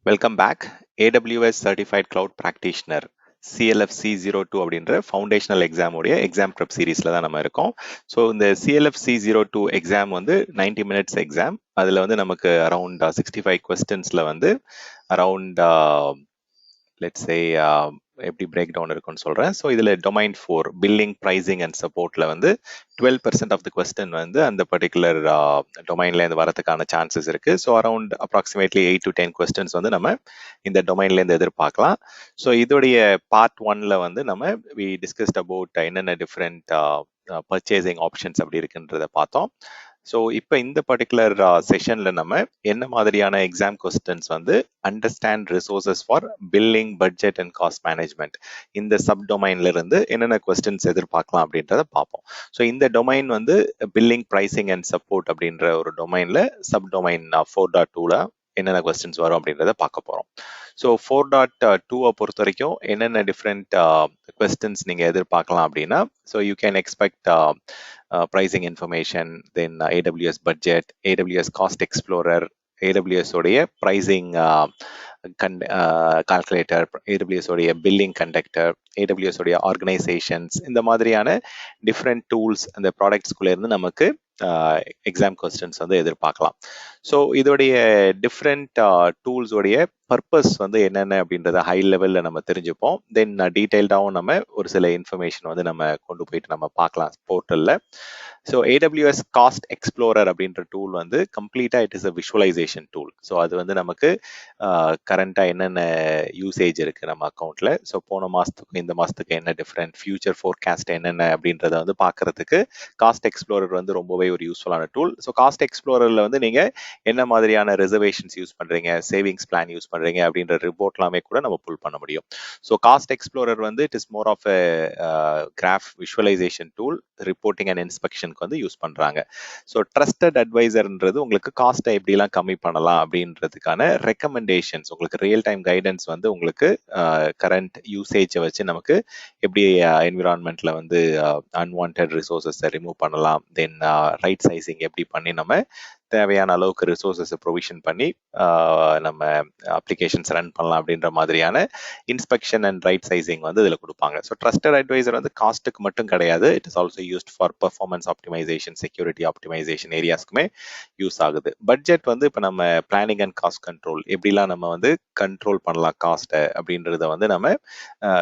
Welcome back. AWS certified cloud practitioner CLFC02 அப்படின்ற foundational எக்ஸாமுடைய exam prep சீரீஸில் தான் நம்ம இருக்கோம். ஸோ இந்த CLFC02 எக்ஸாம் வந்து 90 மினிட்ஸ் எக்ஸாம். அதில் வந்து நமக்கு அரவுண்ட் 65 கொஸ்டின்ஸில் வந்து அரவுண்ட் லெட்ஸ் சே எப்படி பிரேக் டவுன் இருக்குன்னு சொல்கிறேன். ஸோ இதில் டொமைன் 4 பில்லிங் ப்ரைசிங் அண்ட் சப்போர்ட்டில் வந்து 12% ஆஃப் த கொஸ்டின் வந்து அந்த பர்டிகுலர் டொமைன்லேருந்து வரதுக்கான சான்சஸ் இருக்குது. So around approximately 8 to 10 questions வந்து நம்ம இந்த டொமைன்லேருந்து எதிர்பார்க்கலாம். ஸோ இதோடைய பார்ட் 1ல வந்து நம்ம வி டிஸ்கஸ்ட் அபவுட் என்னென்ன டிஃப்ரெண்ட் பர்ச்சேசிங் ஆப்ஷன்ஸ் அப்படி இருக்குன்றத பார்த்தோம். ஸோ இப்போ இந்த பர்டிகுலர் செஷன்ல நம்ம என்ன மாதிரியான எக்ஸாம் கொஸ்டின்ஸ் வந்து understand resources for billing budget and cost management இந்த சப் டொமைன்ல இருந்து என்னென்ன கொஸ்டின்ஸ் எதிர்பார்க்கலாம் அப்படின்றத பார்ப்போம். ஸோ இந்த டொமைன் வந்து பில்லிங் ப்ரைசிங் அண்ட் சப்போர்ட் அப்படின்ற ஒரு டொமைன்ல சப் டொமைன் 4.2ல என்னென்ன கொஸ்டின்ஸ் வரும் அப்படின்றத பார்க்க போறோம். ஸோ 4.2 பொறுத்த வரைக்கும் என்னென்ன டிஃப்ரெண்ட் கொஸ்டின்ஸ் நீங்க எதிர்பார்க்கலாம் அப்படின்னா, so you can expect pricing information, then AWS budget, AWS cost explorer, AWS உடைய pricing calculator, AWS உடைய billing conductor, AWS உடைய organizations, இந்த மாதிரியான different tools அந்த ப்ராடக்ட்ஸ்குள்ள இருந்து நமக்கு எக்ஸாம் கொஸ்டின்ஸ் வந்து எதிர்பார்க்கலாம். ஸோ இதோடைய டிஃப்ரெண்ட் டூல்ஸ் உடைய பர்பஸ் வந்து என்னென்ன அப்படின்றத ஹை லெவலில் நம்ம தெரிஞ்சுப்போம். தென் டீட்டெயில்டாகவும் நம்ம ஒரு சில இன்ஃபர்மேஷன் வந்து நம்ம கொண்டு போயிட்டு நம்ம பார்க்கலாம் போர்ட்டலில். ஸோ AWS காஸ்ட் எக்ஸ்ப்ளோரர் அப்படின்ற டூல் வந்து கம்ப்ளீட்டாக it is a visualization tool. So அது வந்து நமக்கு கரண்டாக என்னென்ன யூசேஜ் இருக்குது நம்ம அக்கௌண்ட்டில், ஸோ போன மாதத்துக்கும் இந்த மாதத்துக்கு என்ன டிஃப்ரெண்ட், ஃபியூச்சர் ஃபோர்காஸ்ட் என்னென்ன அப்படின்றத வந்து பார்க்கறதுக்கு காஸ்ட் எக்ஸ்ப்ளோரர் வந்து ரொம்பவே ஒரு யூஸ்ஃபுல்லான டூல். ஸோ காஸ்ட் எக்ஸ்ப்ளோரரில் வந்து நீங்கள் என்ன மாதிரியான ரிசர்வேஷன்ஸ் யூஸ் பண்ணுறீங்க, சேவிங்ஸ் பிளான் யூஸ் பண்ணுறீங்க அப்படின்ற ரிப்போர்ட் எல்லாமே கூட நம்ம புல் பண்ண முடியும். ஸோ காஸ்ட் எக்ஸ்ப்ளோரர் வந்து it is more of a graph visualisation tool, reporting and இன்ஸ்பெக்ஷனுக்கு வந்து யூஸ் பண்ணுறாங்க. ஸோ ட்ரஸ்டட் அட்வைசர்ன்றது உங்களுக்கு காஸ்ட்டை எப்படிலாம் கம்மி பண்ணலாம் அப்படின்றதுக்கான ரெக்கமெண்டேஷன்ஸ், உங்களுக்கு ரியல் டைம் கைடன்ஸ் வந்து உங்களுக்கு கரண்ட் யூசேஜை வச்சு நமக்கு எப்படி என்விரான்மெண்ட்ல வந்து அன்வான்ட் ரிசோர்ஸஸை ரிமூவ் பண்ணலாம், தென் ரைட் சைசிங் எப்படி பண்ணி நம்ம தேவையான அளவுக்கு ரிசோர்ஸஸை ப்ரொவிஷன் பண்ணி நம்ம அப்ளிகேஷன்ஸ் ரன் பண்ணலாம் அப்படின்ற மாதிரியான இன்ஸ்பெக்ஷன் அண்ட் ரைட் சைசிங் வந்து இதில் கொடுப்பாங்க. ஸோ ட்ரஸ்டட் அட்வைசர் வந்து காஸ்ட்டுக்கு மட்டும் கிடையாது, it is also used for performance optimisation, security optimisation ஏரியாஸ்க்குமே யூஸ் ஆகுது. பட்ஜெட் வந்து இப்போ நம்ம பிளானிங் அண்ட் காஸ்ட் கண்ட்ரோல் எப்படிலாம் நம்ம வந்து கண்ட்ரோல் பண்ணலாம் காஸ்ட்டை அப்படின்றத வந்து நம்ம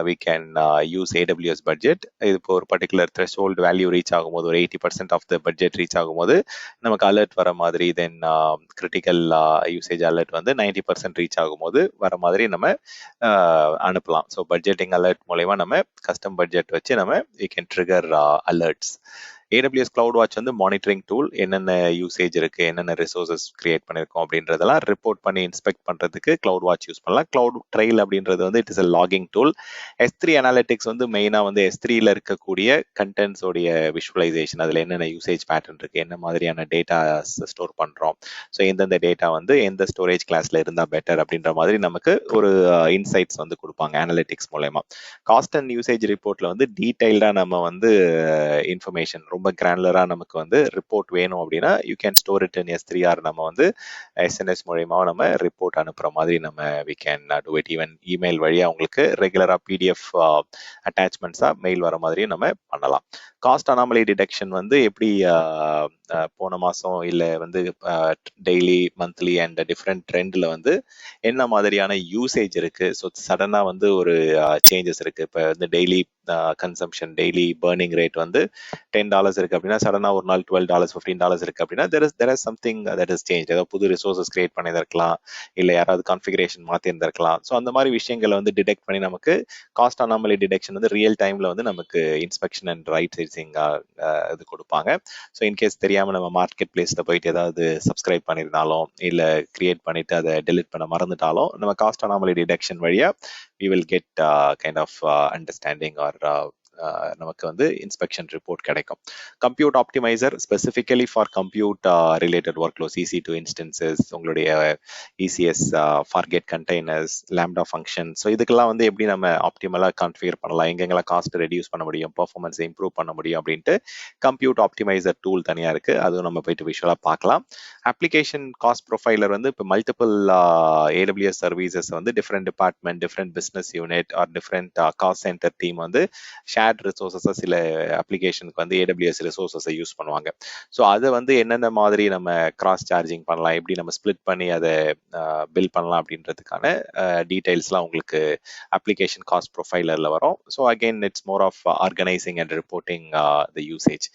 we can use AWS budget. இது இப்போ ஒரு பர்டிகுலர் த்ரெஷோல்டு வேல்யூ ரீச் ஆகும்போது, ஒரு 80% ஆஃப் த பட்ஜெட் ரீச் ஆகும்போது நமக்கு அலர்ட் வர மாதிரி, தென் கிரிட்டிக்கல் யூசேஜ் அலர்ட் வந்து 90% ரீச் ஆகும்போது வர மாதிரி நம்ம அனுப்பலாம். ஸோ பட்ஜெட்டிங் அலர்ட் மூலயமா நம்ம கஸ்டம் பட்ஜெட் வச்சு நம்ம we can trigger alerts. AWS CloudWatch வந்து மானிட்டரிங் டூல், என்னென்ன யூசேஜ் இருக்கு, என்னென்ன ரிசோர்சஸ் கிரியேட் பண்ணிருக்கோம் அப்படின்றதெல்லாம் ரிப்போர்ட் பண்ணி இன்ஸ்பெக்ட் பண்றதுக்கு CloudWatch யூஸ் பண்ணலாம். Cloud Trail அப்படின்றது வந்து it is a logging tool. S3 analytics வந்து மெயினா வந்து S3ல இருக்கக்கூடிய கண்டென்ட்ஸ் உடைய விஷுவலைசேஷன், அதுல என்னென்ன யூசேஜ் பேட்டர்ன் இருக்கு, என்ன மாதிரியான டேட்டா ஸ்டோர் பண்றோம், ஸோ எந்தெந்த டேட்டா வந்து எந்த ஸ்டோரேஜ் கிளாஸ்ல இருந்தா பெட்டர் அப்படின்ற மாதிரி நமக்கு ஒரு இன்சைட்ஸ் வந்து கொடுப்பாங்க அனாலிட்டிக்ஸ் மூலயமா. காஸ்ட் அண்ட் யூசேஜ் ரிப்போர்ட்ல வந்து டீடைல்டா நம்ம வந்து இன்ஃபர்மேஷன் ரொம்ப கிரானுலரா நமக்கு வந்து ரிப்போர்ட் வேணும் அப்படின்னா you can store it in S3R. நம்ம வந்து SMS மூலயமா நம்ம ரிப்போர்ட் அனுப்புற மாதிரி நம்ம we can do it. Even email வழியா உங்களுக்கு ரெகுலரா PDF அட்டாச்மெண்ட்ஸா மெயில் வர மாதிரியும் நம்ம பண்ணலாம். காஸ்ட் அனாமலி டிடெக்ஷன் வந்து எப்படி போன மாசம் இல்லை வந்து டெய்லி, மந்த்லி அண்ட் டிஃப்ரெண்ட் ட்ரெண்ட்ல வந்து என்ன மாதிரியான யூசேஜ் இருக்கு, ஸோ சடனா வந்து ஒரு சேஞ்சஸ் இருக்கு. இப்போ வந்து daily consumption, daily burning rate வந்து $10 இருக்கு அப்படின்னா சடனா ஒரு நாள் $12, $15 இருக்கு அப்படின்னா there is something that is changed. ஏதோ புது ரிசோர்சஸ் கிரியேட் பண்ணியிருக்கலாம், இல்லை யாராவது கான்ஃபிகரேஷன் மாற்றி இருந்திருக்கலாம். ஸோ அந்த மாதிரி விஷயங்களை வந்து டிடெக்ட் பண்ணி நமக்கு காஸ்ட் அனாமலி டிடெக்ஷன் வந்து ரியல் டைம்ல வந்து நமக்கு இன்ஸ்பெக்ஷன் அண்ட் ரைட் சைசிங் இது கொடுப்பாங்க. ஸோ இன்கேஸ் தெரியாம நம்ம மார்க்கெட் பிளேஸ்ல போயிட்டு ஏதாவது சப்ஸ்கிரைப் பண்ணியிருந்தாலும் இல்லை கிரியேட் பண்ணிட்டு அதை டெலிட் பண்ண மறந்துட்டாலும் நம்ம காஸ்ட் அனாமலி டிடெக்ஷன் வழியா we will get kind of understanding or நமக்கு வந்து இன்ஸ்பெக்ஷன் ரிப்போர்ட் கிடைக்கும். Compute optimizer specifically for compute related workloads, EC2 instances, உங்களுடைய ECS Fargate containers, lambda function. So இதுக்கெல்லாம் வந்து எப்படி நம்ம ஆப்டிமலாக கான்ஃபிகர் பண்ணலாம், எங்கெங்கெல்லாம் காஸ்ட் ரெடியூஸ் பண்ண முடியும், பர்ஃபார்மன்ஸ் இம்ப்ரூவ் பண்ண முடியும் அப்படின்ட்டு கம்ப்யூட் ஆப்டிமைசர் டூல் தனியாக இருக்குது. அதுவும் நம்ம போயிட்டு விஷுவலாக பார்க்கலாம். அப்ளிகேஷன் காஸ்ட் ப்ரொஃபைலர் வந்து இப்போ மல்டிபிள் AWS சர்வீசஸ் வந்து different department, different business unit are different cost centre team வந்து ஷேர்ட் ரிசோர்ஸஸை சில அப்ளிகேஷனுக்கு வந்து AWS ரிசோர்ஸஸை யூஸ் பண்ணுவாங்க. ஸோ அதை வந்து என்னென்ன மாதிரி நம்ம கிராஸ் சார்ஜிங் பண்ணலாம், எப்படி நம்ம ஸ்பிளிட் பண்ணி அதை பில் பண்ணலாம் அப்படின்றதுக்கான டீடைல்ஸ்லாம் உங்களுக்கு அப்ளிகேஷன் காஸ்ட் ப்ரொஃபைலரில் வரும். So again it's more of organizing and reporting the usage.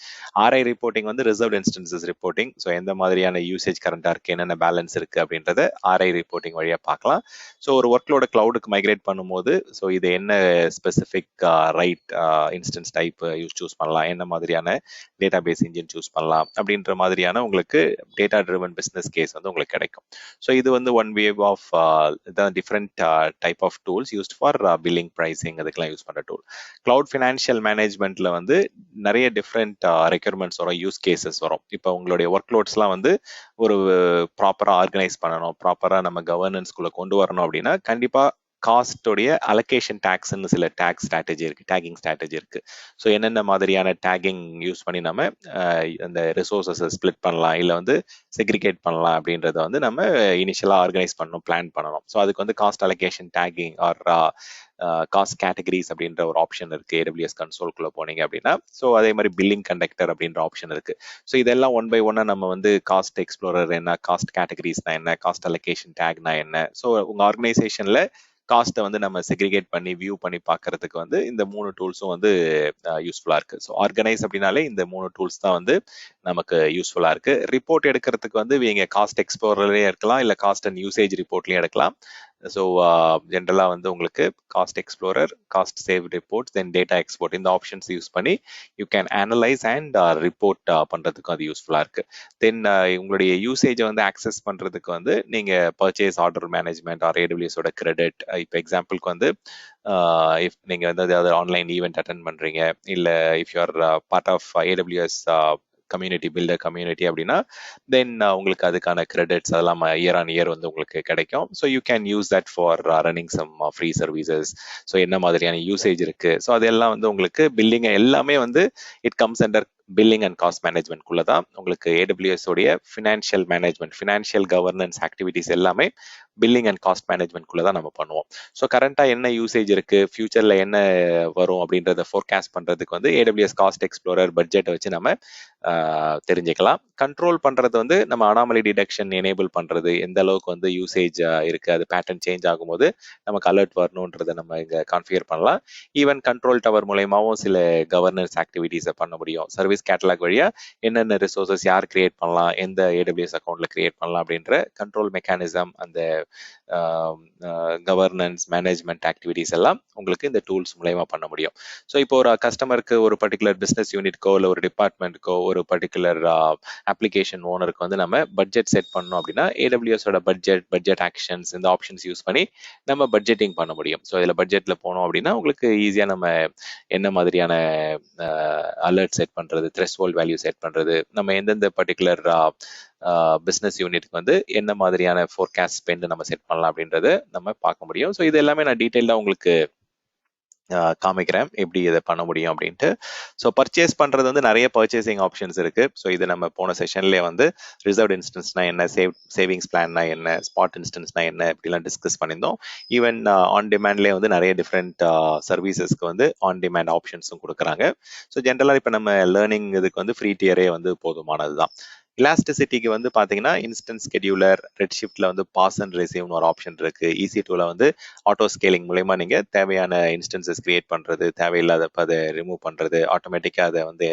RI reporting வந்து ரிசர்வ்ட் இன்ஸ்டன்சஸ் ரிப்போர்ட்டிங். ஸோ எந்த மாதிரியான யூசேஜ் கரண்டாக இருக்குது, என்னென்ன பேலன்ஸ் இருக்குது அப்படின்றத RI ரிப்போர்ட்டிங் வழியாக பார்க்கலாம். ஸோ ஒரு ஒர்க்லோட கிளவுடுக்கு மைக்ரேட் பண்ணும்போது ஸோ இது என்ன specific right instance type choose பண்ணலாம், என்ன மாதிரியான டேட்டா பேஸ் இன்ஜின் சூஸ் பண்ணலாம் அப்படின்ற மாதிரியான உங்களுக்கு டேட்டா ட்ரிவன் பிஸ்னஸ் கேஸ் வந்து உங்களுக்கு கிடைக்கும். ஸோ இது வந்து one wave of different type of tools used for billing pricing, அதுக்கெல்லாம் யூஸ் பண்ணுற டூல். கிளவுட் ஃபினான்ஷியல் மேனேஜ்மெண்ட்ல வந்து நிறைய டிஃப்ரெண்ட் ரெக்யர்மெண்ட்ஸ் வரும், யூஸ் கேசஸ் வரும். இப்போ உங்களுடைய ஒர்க் லோட்ஸ்லாம் வந்து ஒரு ப்ராப்பராக ஆர்கனைஸ் பண்ணணும், ப்ராப்பராக நம்ம கவர்னன்ஸ்குள்ளே கொண்டு வரணும் அப்படின்னா கண்டிப்பாக காஸ்டோடைய அலோகேஷன் டேக்ஸ்ன்னு சில டேக்ஸ் ஸ்ட்ராட்டஜி இருக்கு, டேகிங் ஸ்ட்ராட்டஜி இருக்கு. ஸோ என்னென்ன மாதிரியான டேகிங் யூஸ் பண்ணி நம்ம அந்த ரிசோர்ஸஸை ஸ்பிளிட் பண்ணலாம், இல்லை வந்து செக்ரிகேட் பண்ணலாம் அப்படின்றத வந்து நம்ம இனிஷியலாக ஆர்கனைஸ் பண்ணணும், பிளான் பண்ணணும். ஸோ அதுக்கு வந்து cost allocation tagging or cost categories அப்படின்ற ஒரு ஆப்ஷன் இருக்கு AWS கன்சோல்குள்ள போனீங்க அப்படின்னா. ஸோ அதே மாதிரி பில்லிங் கண்டக்டர் அப்படின்ற ஆப்ஷன் இருக்கு. ஸோ இதெல்லாம் ஒன் பை ஒன்னா நம்ம வந்து காஸ்ட் எக்ஸ்ப்ளோரர் என்ன, காஸ்ட் கேட்டகரிஸ்னா என்ன, காஸ்ட் அலோகேஷன் டேக்னா என்ன, ஸோ உங்க ஆர்கனைசேஷன்ல காஸ்ட்டை வந்து நம்ம செக்ரிகேட் பண்ணி வியூ பண்ணி பார்க்கறதுக்கு வந்து இந்த 3 டூல்ஸும் வந்து யூஸ்ஃபுல்லாக இருக்கு. ஸோ ஆர்கனைஸ் அப்படின்னாலே இந்த 3 டூல்ஸ் தான் வந்து நமக்கு யூஸ்ஃபுல்லாக இருக்கு. ரிப்போர்ட் எடுக்கிறதுக்கு வந்து நீங்க காஸ்ட் எக்ஸ்ப்ளோரர்லேயே எடுக்கலாம், இல்லை காஸ்ட் அண்ட் யூசேஜ் ரிப்போர்ட்லேயும் எடுக்கலாம். ஸோ ஜென்ரலாக வந்து உங்களுக்கு cost explorer, cost save report, then data export, இந்த ஆப்ஷன்ஸ் யூஸ் பண்ணி you can analyse and report பண்ணுறதுக்கும் அது யூஸ்ஃபுல்லாக இருக்கு. தென் உங்களுடைய யூசேஜை வந்து ஆக்சஸ் பண்ணுறதுக்கு வந்து நீங்கள் பர்ச்சேஸ் ஆர்டர் மேனேஜ்மெண்ட் ஆர் AWSோட கிரெடிட், இப்போ எக்ஸாம்பிளுக்கு வந்து இஃப் நீங்கள் வந்து ஏதாவது ஆன்லைன் ஈவெண்ட் அட்டென்ட் பண்ணுறீங்க, இல்லை if you are part of AWS community builder community அப்படின்னா தென் உங்களுக்கு அதுக்கான கிரெடிட்ஸ் அதெல்லாம் இயர் ஆன் இயர் வந்து உங்களுக்கு கிடைக்கும். So you can use that for running some free services. So என்ன மாதிரியான யூசேஜ் இருக்கு, ஸோ அதெல்லாம் வந்து உங்களுக்கு பில்லிங் எல்லாமே வந்து it comes under billing and cost மேனேஜ்மெண்ட்குள்ள தான். உங்களுக்கு AWS உடைய financial management, financial governance activities எல்லாமே பில்லிங் அண்ட் காஸ்ட் மேனேஜ்மெண்ட்குள்ள தான் நம்ம பண்ணுவோம். ஸோ கரண்டாக என்ன யூசேஜ் இருக்கு, ஃபியூச்சர்ல என்ன வரும் அப்படின்றத ஃபோர்காஸ்ட் பண்றதுக்கு வந்து AWS காஸ்ட் எக்ஸ்ப்ளோரர் பட்ஜெட்டை வச்சு நம்ம தெரிஞ்சுக்கலாம். கண்ட்ரோல் பண்றது வந்து நம்ம அனாமலி டிடெக்ஷன் எனேபிள் பண்றது, எந்த அளவுக்கு வந்து யூசேஜ் இருக்கு, அது பேட்டர்ன் சேஞ்ச் ஆகும்போது நமக்கு அலர்ட் வரணுன்றதை நம்ம இங்க கான்ஃபிகர் பண்ணலாம். ஈவன் கண்ட்ரோல் டவர் மூலயமாவும் சில கவர்னன்ஸ் ஆக்டிவிட்டிஸை பண்ண முடியும். சர்வீஸ் கேட்டலாக் வழியா என்னென்ன ரிசோர்சஸ் யார் கிரியேட் பண்ணலாம், எந்த AWS அக்கௌண்ட்ல கிரியேட் பண்ணலாம் அப்படின்ற கண்ட்ரோல் மெக்கானிசம், அந்த கவர்னன்ஸ் மேனேஜ்மெண்ட் ஆக்டிவிட்டிஸ் எல்லாம் உங்களுக்கு இந்த டூல்ஸ் மூலயமா பண்ண முடியும். ஸோ இப்போ ஒரு கஸ்டமருக்கு, ஒரு பர்டிகுலர் பிஸ்னஸ் யூனிட்கோ இல்லை ஒரு டிபார்ட்மெண்ட்டுக்கோ, ஒரு பர்டிகுலர் அப்ளிகேஷன் ஓனருக்கு வந்து நம்ம பட்ஜெட் செட் பண்ணோம் அப்படின்னா AWSோட பட்ஜெட் ஆக்ஷன்ஸ், இந்த ஆப்ஷன்ஸ் யூஸ் பண்ணி நம்ம பட்ஜெட்டிங் பண்ண முடியும். ஸோ இதில் பட்ஜெட்ல போனோம் அப்படின்னா உங்களுக்கு ஈஸியாக நம்ம என்ன மாதிரியான அலர்ட் செட் பண்றது, த்ரெஷ்ஹோல்ட் வேல்யூ செட் பண்றது, நம்ம எந்தெந்த பர்டிகுலர் பிஸ்னஸ் யூனிட்க்கு வந்து என்ன மாதிரியான ஃபோர்காஸ்ட் ஸ்பெண்ட் நம்ம செட் பண்ணலாம் அப்படின்றத நம்ம பார்க்க முடியும். ஸோ இது எல்லாமே நான் டீட்டெயிலாக உங்களுக்கு காமிக்கிறேன் எப்படி இதை பண்ண முடியும் அப்படின்ட்டு. ஸோ பர்ச்சேஸ் பண்றது வந்து நிறைய பர்ச்சேசிங் ஆப்ஷன்ஸ் இருக்கு. ஸோ இது நம்ம போன செஷன்லேயே வந்து ரிசர்வ்ட் இன்ஸ்டன்ஸ்னா என்ன, சேவிங்ஸ் பிளான்னா என்ன, ஸ்பாட் இன்ஸ்டன்ஸ்னா என்ன, இப்படிலாம் டிஸ்கஸ் பண்ணியிருந்தோம். ஈவன் ஆன் டிமாண்ட்லேயே வந்து நிறைய டிஃப்ரெண்ட் சர்வீசஸ்க்கு வந்து ஆன் டிமாண்ட் ஆப்ஷன்ஸும் கொடுக்குறாங்க. ஸோ ஜென்ரலாக இப்போ நம்ம லேர்னிங் இதுக்கு வந்து ஃப்ரீ டியரே வந்து போதுமானது தான். இலாஸ்டிசிட்டிக்கு வந்து பார்த்தீங்கன்னா இன்ஸ்டன்ட் ஸ்கெடியூலர், ரெட் ஷிஃப்ட்ல வந்து பாஸ் அண்ட் ரிசீவ்னு ஒரு ஆப்ஷன் இருக்கு. EC2ல வந்து ஆட்டோ ஸ்கேலிங் மூலயமா நீங்க தேவையான இன்ஸ்டன்சஸ் கிரியேட் பண்றது, தேவையில்லாதப்ப அதை ரிமூவ் பண்றது, ஆட்டோமேட்டிக்கா அதை வந்து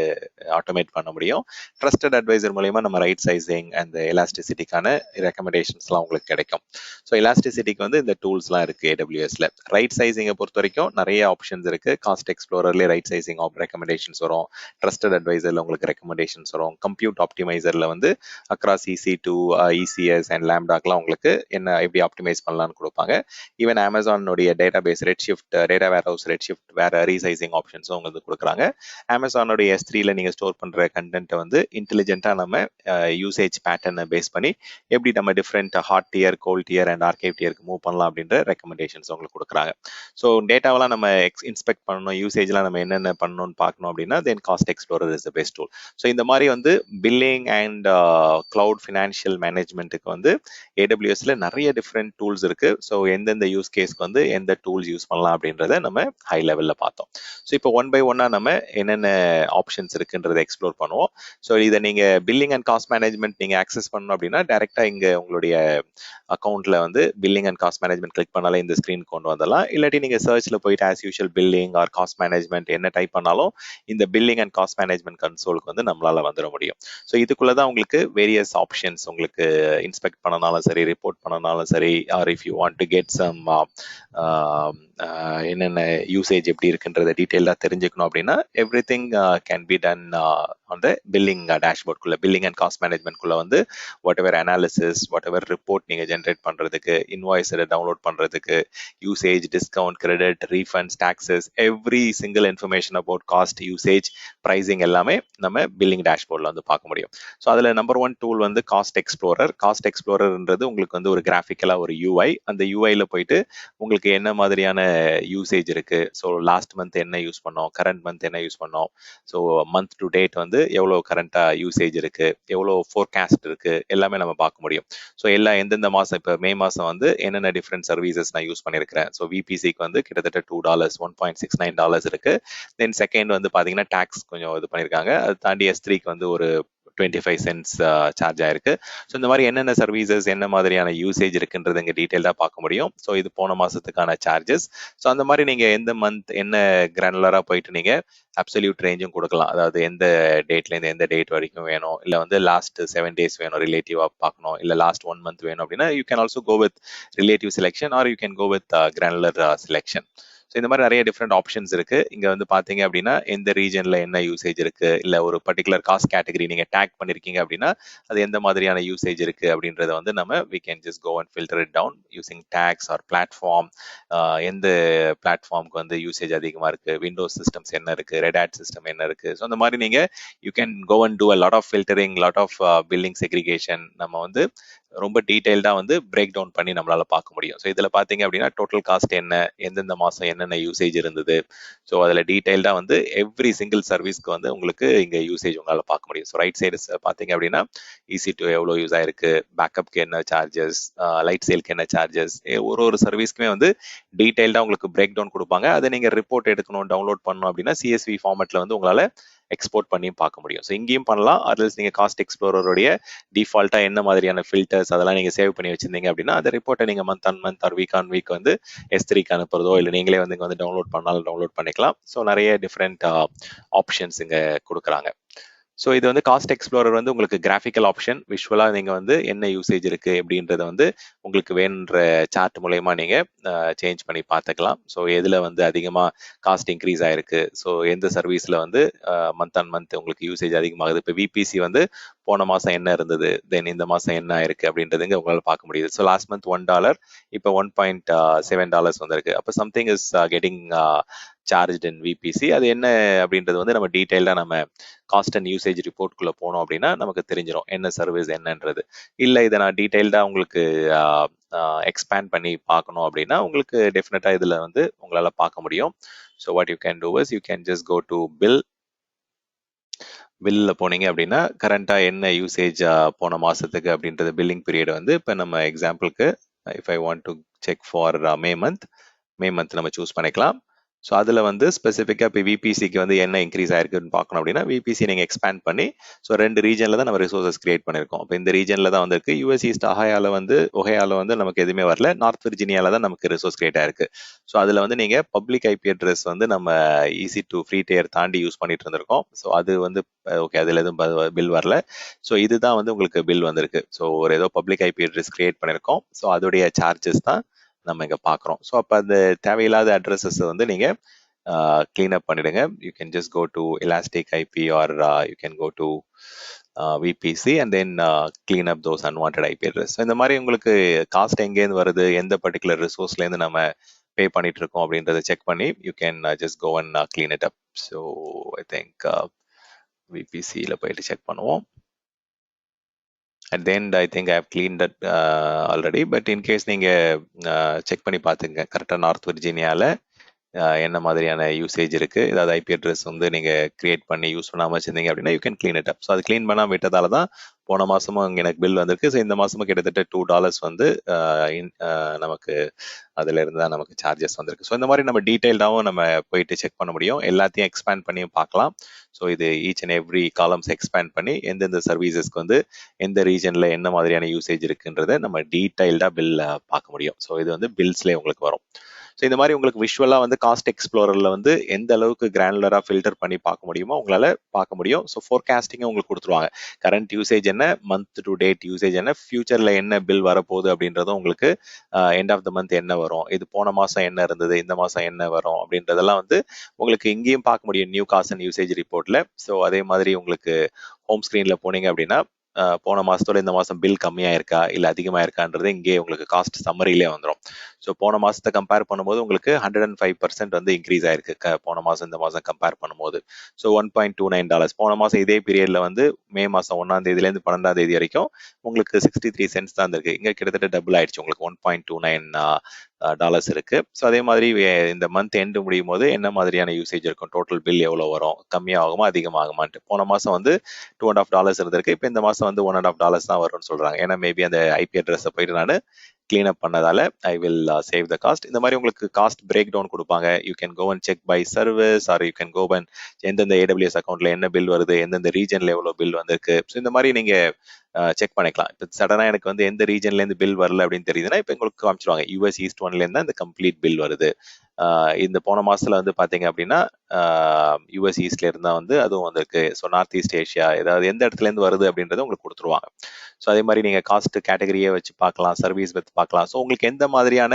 ஆட்டோமேட் பண்ண முடியும். ட்ரஸ்டட் அட்வைசர் மூலயமா நம்ம ரைட் சைசிங் அந்த எலாஸ்டிசிட்டிக்கான ரெக்கமெண்டேஷன்ஸ்லாம் உங்களுக்கு கிடைக்கும். ஸோ எலாஸ்டிசிட்டிக்கு வந்து இந்த டூல்ஸ்லாம் இருக்கு AWSல. ரைட் சைசிங்கை பொறுத்த வரைக்கும் நிறைய ஆப்ஷன்ஸ் இருக்கு. காஸ்ட் எக்ஸ்ப்ளோரர்லேயே ரைட் சைசிங் ரெக்கமெண்டேஷன்ஸ் வரும், ட்ரஸ்டட் அட்வைசர்ல உங்களுக்கு ரெக்கமெண்டேஷன்ஸ் வரும், கம்ப்யூட் ஆப்டிமைசர்ல வந்து அக்ராஸ் EC2, ECS அண்ட் லேம்டாக்லாம் உங்களுக்கு என்ன எப்படி ஆப்டிமைஸ் பண்ணலாம்னு கொடுப்பாங்க. ஈவன் அமேசானுடைய டேட்டா பேஸ் டேட்டா வேர் ஹவுஸ் ரெட்ஷிஃப்ட் வேற ரீசைசிங் ஆப்ஷன்ஸும் உங்களுக்கு கொடுக்குறாங்க. அமேசானுடைய S3ல நீங்க ஸ்டோர் பண்ற கண்டென்ட்டை வந்து இன்டெலிஜென்ட்டா நம்ம யூசேஜ் பேட்டர்னை பேஸ் பண்ணி எப்படி நம்ம different hot tier, cold tier and archive டியருக்கு மூவ் பண்ணலாம் அப்படின்ற ரெக்கமெண்டேஷன்ஸ் உங்களுக்கு கொடுக்குறாங்க. ஸோ டேட்டாவெல்லாம் நம்ம இன்ஸ்பெக்ட் பண்ணணும், யூசேஜ்லாம் நம்ம என்னென்ன பண்ணணும்னு பார்க்கணும் அப்படின்னா then cost explorer is the best tool. So இந்த மாதிரி வந்து பில்லிங் அண்ட் கிளவுட் ஃபினான்ஷியல் மேனேஜ்மெண்ட்டுக்கு வந்து AWSல நிறைய டிஃப்ரெண்ட் டூல்ஸ் இருக்கு. ஸோ எந்தெந்த யூஸ் கேஸ்க்கு வந்து எந்த டூல்ஸ் யூஸ் பண்ணலாம் அப்படின்றத நம்ம ஹை லெவல்ல பார்த்தோம். ஸோ இப்போ ஒன் பை ஒன்னா நம்ம என்னென்ன ஆப்ஷன்ஸ் இருக்குன்றதை எக்ஸ்ப்ளோர் பண்ணுவோம். ஸோ இதை நீங்க பில்லிங் அண்ட் காஸ்ட் மேனேஜ்மெண்ட் நீங்க ஆக்சஸ் பண்ணணும் அப்படின்னா டைரக்டா இங்க உங்களுடைய அக்கௌண்ட்ல வந்து billing and cost management click பண்ணாலே இந்த ஸ்கிரீன் கொண்டு வந்துடலாம். இல்லாட்டி நீங்க சர்ச்ல போயிட்டு as usual billing or cost management என்ன டைப் பண்ணாலும் இந்த பில்லிங் அண்ட் காஸ்ட் மேனேஜ்மெண்ட் கன்சோலுக்கு வந்து நம்மளால வந்துட முடியும். ஸோ இதுக்குள்ளதான் உங்களுக்கு வேரியஸ் ஆப்ஷன்ஸ் உங்களுக்கு இன்ஸ்பெக்ட் பண்ணனாலும் சரி, ரிப்போர்ட் பண்ணனாலும் சரி, or if you want to get some என்னென்ன யூசேஜ் எப்படி இருக்குன்றத டீட்டெயிலாக தெரிஞ்சுக்கணும் அப்படின்னா everything can be done on the billing டேஷ்போர்ட்குள்ள, பில்லிங் அண்ட் காஸ்ட் மேனேஜ்மெண்ட்குள்ள வந்து whatever analysis, whatever report நீங்க ஜென்ரேட் பண்றதுக்கு, இன்வாய்ஸை டவுன்லோட் பண்றதுக்கு, usage, discount, credit, refunds, taxes, every single information about cost, usage, pricing எல்லாமே நம்ம billing டேஷ்போர்ட்ல வந்து பார்க்க முடியும். ஸோ அதுல நம்பர் 1 டூல் வந்து காஸ்ட் எக்ஸ்ப்ளோரர். காஸ்ட் எக்ஸ்ப்ளோரர்ன்றது உங்களுக்கு வந்து ஒரு கிராஃபிக்கலா ஒரு UI. அந்த UIல போயிட்டு உங்களுக்கு என்ன மாதிரியான யூசேஜ் இருக்கு, ஸோ லாஸ்ட் மந்த் என்ன யூஸ் பண்ணோம், கரண்ட் மந்த் என்ன யூஸ் பண்ணோம், ஸோ மந்த் டு டேட் வந்து எவ்வளோ கரண்டா யூசேஜ் இருக்கு, எவ்வளோ ஃபோர்காஸ்ட் இருக்கு, எல்லாமே நம்ம பார்க்க முடியும். ஸோ எல்லாம் எந்தெந்த மாசம், இப்போ மே மாசம் வந்து என்னென்ன டிஃப்ரெண்ட் சர்வீசஸ் நான் யூஸ் பண்ணியிருக்கிறேன். ஸோ VPCக்கு வந்து கிட்டத்தட்ட $2, $1.69 இருக்கு. தென் செகண்ட் வந்து பாத்தீங்கன்னா டாக்ஸ் கொஞ்சம் இது பண்ணியிருக்காங்க. அது தாண்டி S3க்கு வந்து ஒரு 25 cents சார்ஜ் ஆயிருக்கு. ஸோ இந்த மாதிரி என்னென்ன சர்வீசஸ், என்ன மாதிரியான யூசேஜ் இருக்குன்றது இங்கே டீட்டெயிலாக பார்க்க முடியும். ஸோ இது போன மாசத்துக்கான சார்ஜஸ். ஸோ அந்த மாதிரி நீங்க எந்த மந்த் என்ன கிரானுலரா போயிட்டு நீங்க அப்சல்யூட் ரேஞ்சும் கொடுக்கலாம். அதாவது எந்த டேட்லேருந்து எந்த டேட் வரைக்கும் வேணும், இல்லை வந்து லாஸ்ட் 7 days வேணும் ரிலேட்டிவா பார்க்கணும், இல்லை லாஸ்ட் 1 month வேணும் அப்படின்னா you can also go with relative selection or you can go with granular selection. So இந்த மாதிரி நிறைய டிஃப்ரெண்ட் ஆப்ஷன்ஸ் இருக்கு. இங்க வந்து பாத்தீங்க அப்படின்னா எந்த ரீஜன்ல என்ன யூசேஜ் இருக்கு, இல்ல ஒரு பர்டிகுலர் காஸ்ட் கேட்டகரி நீங்க டேக் பண்ணிருக்கீங்க அப்படின்னா அது எந்த மாதிரியான யூசேஜ் இருக்கு அப்படின்றத வந்து நம்ம we can just go and filter it down using tags or platform. எந்த பிளாட்ஃபார்முக்கு வந்து யூசேஜ் அதிகமா இருக்கு, விண்டோஸ் சிஸ்டம்ஸ் என்ன இருக்கு, ரெட் ஹேட் சிஸ்டம் என்ன இருக்கு. ஸோ அந்த மாதிரி நீங்க you can go and do a lot of filtering, lot of billing segregation நம்ம வந்து ரொம்ப டீடைல்டா வந்து பிரேக் டவுன் பண்ணி நம்மளால பார்க்க முடியும். ஸோ இதுல பாத்தீங்க அப்படின்னா டோட்டல் காஸ்ட் என்ன, எந்தெந்த மாசம் என்னென்ன யூசேஜ் இருந்தது, ஸோ அதுல டீடைல்டா வந்து எவ்ரி சிங்கிள் சர்வீஸ்க்கு வந்து உங்களுக்கு இங்க யூசேஜ் உங்களால பார்க்க முடியும். ஸோ ரைட் சைடு பாத்தீங்க அப்படின்னா EC2 எவ்வளவு யூஸ் ஆயிருக்கு, பேக்கப்க்கு என்ன சார்ஜஸ், லைட் சேல்க்கு என்ன சார்ஜஸ், ஒரு சர்வீஸ்க்குமே வந்து டீடைல்டா உங்களுக்கு பிரேக் டவுன் கொடுப்பாங்க. அதை நீங்க ரிப்போர்ட் எடுக்கணும், டவுன்லோட் பண்ணணும் அப்படின்னா CSV ஃபார்மேட்ல வந்து உங்களால எக்ஸ்போர்ட் பண்ணியும் பார்க்க முடியும். ஸோ இங்கேயும் பண்ணலாம். அதில் நீங்க காஸ்ட் எக்ஸ்ப்ளோரருடைய டிஃபால்ட்டா என்ன மாதிரியான ஃபில்டர்ஸ் அதெல்லாம் நீங்க சேவ் பண்ணி வச்சிருந்தீங்க அப்படின்னா அந்த ரிப்போர்ட்டை நீங்க month on month or week on week வந்து S3க்கு அனுப்புறதோ இல்லை நீங்களே வந்து இங்க வந்து டவுன்லோட் பண்ணாலும் டவுன்லோட் பண்ணிக்கலாம். ஸோ நிறைய டிஃப்ரெண்ட் ஆப்ஷன்ஸ் இங்க கொடுக்குறாங்க. ஸோ இது வந்து காஸ்ட் எக்ஸ்ப்ளோரர் வந்து உங்களுக்கு கிராஃபிக்கல் ஆப்ஷன், விஷுவலா நீங்க வந்து என்ன யூசேஜ் இருக்கு அப்படின்றத வந்து உங்களுக்கு வேணுன்ற சார்ட் மூலயமா நீங்க சேஞ்ச் பண்ணி பார்த்துக்கலாம். ஸோ எதுல வந்து அதிகமா காஸ்ட் இன்க்ரீஸ் ஆயிருக்கு, ஸோ எந்த சர்வீஸ்ல வந்து மந்த் ஆன் மந்த் உங்களுக்கு யூசேஜ் அதிகமாகுது. இப்போ VPC வந்து போன மாசம் என்ன இருந்தது, தென் இந்த மாசம் என்ன ஆயிருக்கு அப்படின்றதுங்க உங்களால பார்க்க முடியுது. ஸோ லாஸ்ட் மந்த் $1, இப்போ $1.7 வந்திருக்கு. அப்போ something is getting charge in VPC. அது என்ன அப்படின்றது வந்து நம்ம டீடைல்டா நம்ம காஸ்ட் அண்ட் யூசேஜ் ரிப்போர்ட்குள்ள போனோம் அப்படின்னா நமக்கு தெரிஞ்சிடும் என்ன சர்வீஸ் என்னன்றது. இல்லை இதை நான் டீடைல்டா உங்களுக்கு எக்ஸ்பேண்ட் பண்ணி பார்க்கணும் அப்படின்னா உங்களுக்கு டெஃபினட்டா இதுல வந்து உங்களால பார்க்க முடியும். So what you can do is you can just go to பில்ல போனீங்க அப்படின்னா கரண்டா என்ன யூசேஜ் போன மாசத்துக்கு அப்படின்றது பில்லிங் பீரியட் வந்து இப்போ நம்ம எக்ஸாம்பிளுக்கு if I want to check for May month நம்ம சூஸ் பண்ணிக்கலாம். ஸோ அதில் வந்து ஸ்பெசிஃபிக்காக இப்போ VPCக்கு வந்து என்ன இன்க்ரீஸ் ஆயிருக்குன்னு பார்க்கணும் அப்படின்னா VPC நீங்கள் எக்ஸ்பேண்ட் பண்ணி ஸோ 2 ரீஜனில் தான் நம்ம ரிசோர்ஸஸ் கிரியேட் பண்ணியிருக்கோம். இப்போ இந்த ரீஜனில் தான் வந்துருக்கு. US ஈஸ்ட் ஒஹையால வந்து நமக்கு எதுவுமே வரல. நார்த் விர்ஜினியால தான் நமக்கு ரிசோர்ஸ் கிரியேட் ஆயிருக்கு. ஸோ அதில் வந்து நீங்கள் பப்ளிக் IP அட்ரஸ் வந்து நம்ம EC2 ஃப்ரீ டேர் தாண்டி யூஸ் பண்ணிட்டு இருந்திருக்கோம். ஸோ அது வந்து ஓகே, அதில் எதுவும் பில் வரல. ஸோ இதுதான் வந்து உங்களுக்கு பில் வந்திருக்கு. ஸோ ஒரு ஏதோ பப்ளிக் IP அட்ரஸ் கிரியேட் பண்ணியிருக்கோம். ஸோ அதோடைய சார்ஜஸ் தான் நம்ம இங்க பாக்குறோம். ஸோ அப்போ அந்த தேவையில்லாத அட்ரஸஸ் வந்து நீங்க கிளீன் அப் பண்ணிடுங்க. You can just go to elastic IP or you can go to VPC and then clean up those unwanted IP address. இந்த மாதிரி உங்களுக்கு காஸ்ட் எங்கேருந்து வருது, எந்த பர்டிகுலர் ரிசோர்ஸ்லேருந்து நம்ம பே பண்ணிட்டு இருக்கோம் அப்படின்றத செக் பண்ணி you can just go and clean it up. So I think விபிசியில் போயிட்டு செக் பண்ணுவோம். At the end, I think I have cleaned that already. But in case நீங்கள் செக் பண்ணி பார்த்துங்க, கரெக்டாக நார்த் விர்ஜீனியாவில் என்ன மாதிரியான யூசேஜ் இருக்கு, ஏதாவது ஐபி அட்ரஸ் வந்து நீங்க கிரியேட் பண்ணி யூஸ் பண்ணாம வச்சிருந்தீங்க அப்படின்னா you can clean it up. So அது கிளீன் பண்ணாம விட்டதால தான் போன மாசமும் எனக்கு பில் வந்திருக்கு. ஸோ இந்த மாசமும் கிட்டத்தட்ட $2 வந்து நமக்கு அதுல இருந்து தான் நமக்கு சார்ஜஸ் வந்திருக்கு. ஸோ இந்த மாதிரி நம்ம டீடைல்டாகவும் நம்ம போயிட்டு செக் பண்ண முடியும், எல்லாத்தையும் எக்ஸ்பேண்ட் பண்ணியும் பார்க்கலாம். ஸோ இது each and every columns expand பண்ணி எந்தெந்த சர்வீசஸ்க்கு வந்து எந்த ரீஜன்ல என்ன மாதிரியான யூசேஜ் இருக்குன்றத நம்ம டீடைல்டா பில் பார்க்க முடியும். ஸோ இது வந்து பில்ஸ்லேயே உங்களுக்கு வரும். ஸோ இந்த மாதிரி உங்களுக்கு விஷுவலாக வந்து காஸ்ட் எக்ஸ்ப்ளோரரில் வந்து எந்த அளவுக்கு கிரானுலராக ஃபில்டர் பண்ணி பார்க்க முடியுமோ உங்களால் பார்க்க முடியும். ஸோ ஃபோர்காஸ்டிங்கை உங்களுக்கு கொடுத்துருவாங்க. கரண்ட் யூசேஜ் என்ன, மந்த் டு டேட் யூசேஜ் என்ன, ஃபியூச்சரில் என்ன பில் வரப்போகுது அப்படின்றதும் உங்களுக்கு எண்ட் ஆஃப் த மந்த் என்ன வரும், இது போன மாதம் என்ன இருந்தது, இந்த மாதம் என்ன வரும் அப்படின்றதெல்லாம் வந்து உங்களுக்கு இங்கேயும் பார்க்க முடியும் நியூ காஸ்ட் அண்ட் யூசேஜ் ரிப்போர்ட்டில். ஸோ அதே மாதிரி உங்களுக்கு ஹோம் ஸ்க்ரீனில் போனீங்க அப்படின்னா போன மாசத்தோட இந்த மாசம் பில் கம்மியா இருக்கா இல்ல அதிகமா இருக்கான்றது இங்கே உங்களுக்கு காஸ்ட் சம்மரியிலே வந்துடும். ஸோ போன மாசத்தை கம்பேர் பண்ணும்போது உங்களுக்கு 105% வந்து இன்க்ரீஸ் ஆயிருக்கு போன மாசம் இந்த மாசம் கம்பேர் பண்ணும்போது. ஸோ $1.29 போன மாசம் இதே பீரியட்ல வந்து மே மாசம் 1ஆம் தேதியிலேருந்து 12ஆம் தேதி வரைக்கும் உங்களுக்கு 63 சென்ட்ஸ் தான் இருக்கு. இங்க கிட்டத்தட்ட டபுள் ஆயிடுச்சு, உங்களுக்கு $1.29 இருக்கு. ஸோ அதே மாதிரி இந்த மந்த் எண்டு முடியும் போது என்ன மாதிரியான யூசேஜ் இருக்கும், டோட்டல் பில் எவ்வளவு வரும், கம்மியாகுமா அதிகமாகுமான்ட்டு. போன மாசம் வந்து $2.50 இருந்திருக்கு, இப்போ இந்த மாசம் வந்து $1.50 தான் வரும்னு சொல்றாங்க. ஏன்னா மேபி அந்த ஐபி அட்ரஸை போயிட்டு நான் கிளீன் அப் பண்ணதால I will save the cost. இந்த மாதிரி உங்களுக்கு காஸ்ட் பிரேக் டவுன் கொடுப்பாங்க. You can go and check by service or you can go and எந்தெந்த ஏடபிள்யூஎஸ் அக்கௌண்ட்ல என்ன பில் வருது, எந்தெந்த ரீஜன்ல எவ்வளவு பில் வந்திருக்கு. ஸோ இந்த மாதிரி நீங்க செக் பண்ணிக்கலாம். இப்போ சடனா எனக்கு வந்து எந்த ரீஜன்ல இருந்து பில் வரல அப்படின்னு தெரியுதுன்னா இப்போ உங்களுக்கு காமிச்சிருவாங்க யூஎஸ் ஈஸ்ட் ஒன்ல இருந்து இந்த கம்ப்ளீட் பில் வருது. இந்த போன மாசத்துல வந்து பாத்தீங்க அப்படின்னா யூஎஸ் ஈஸ்ட்ல இருந்தா வந்து அதுவும் வந்திருக்கு. ஸோ நார்த் ஈஸ்ட் ஏஷியா ஏதாவது எந்த இடத்துல இருந்து வருது அப்படின்றத உங்களுக்கு கொடுத்துருவாங்க. ஸோ அதே மாதிரி நீங்க காஸ்ட் கேட்டகரியே வச்சு பார்க்கலாம், சர்வீஸ் வச்சு பார்க்கலாம். ஸோ உங்களுக்கு எந்த மாதிரியான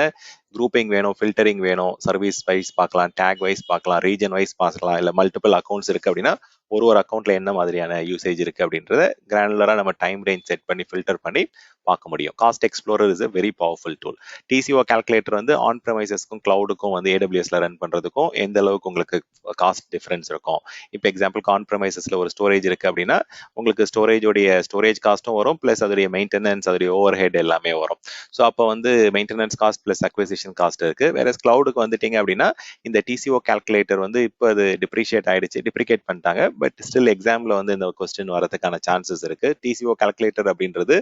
குரூப்பிங் வேணும், ஃபில்டரிங் வேணும், சர்வீஸ் வைஸ் பார்க்கலாம், டேக் வைஸ் பார்க்கலாம், ரீஜன் வைஸ் பார்க்கலாம், இல்லை மல்டிபிள் அக்கௌண்ட்ஸ் இருக்கு அப்படின்னா ஒரு அக்கௌண்ட்ல என்ன மாதிரியான யூசேஜ் இருக்கு அப்படின்றத கிரானுலரா நம்ம டைம் ரேஞ்ச் செட் பண்ணி ஃபில்டர் பண்ணி பார்க்க முடியும். Cost explorer is a very powerful tool. DCO calculator வந்து ஆன் ப்ரெமைசஸ்க்கும் கிளவுடுக்கும் வந்து ஏடபிள்யூஎஸ்ல ரன் பண்றதுக்கும் எந்த அளவுக்கு உங்களுக்கு காஸ்ட் டிஃபரன்ஸ் இருக்கும். இப்போ எக்ஸாம்பிளுக்கு ஆன் ப்ரெமைசஸ்ல ஒரு ஸ்டோரேஜ் இருக்கு அப்படின்னா உங்களுக்கு ஸ்டோரேஜ் காஸ்ட்டும் வரும், பிளஸ் அதோடைய மெயின்டெனன்ஸ், அதோடைய ஓவர் ஹெட் எல்லாமே வரும். ஸோ அப்போ வந்து maintenance cost plus acquisition cost இருக்கு. வேற கிளவுடுக்கு வந்துட்டீங்க அப்படின்னா இந்த டிசிஓ கால்குலேட்டர் வந்து இப்போ அது டிப்ரிகேட் பண்ணிட்டாங்க. பட் ஸ்டில் எக்ஸாம்ல வந்து இந்த கொஸ்டின் வரதுக்கான சான்சஸ் இருக்கு. டிசிஓ கால்குலேட்டர் அப்படின்றது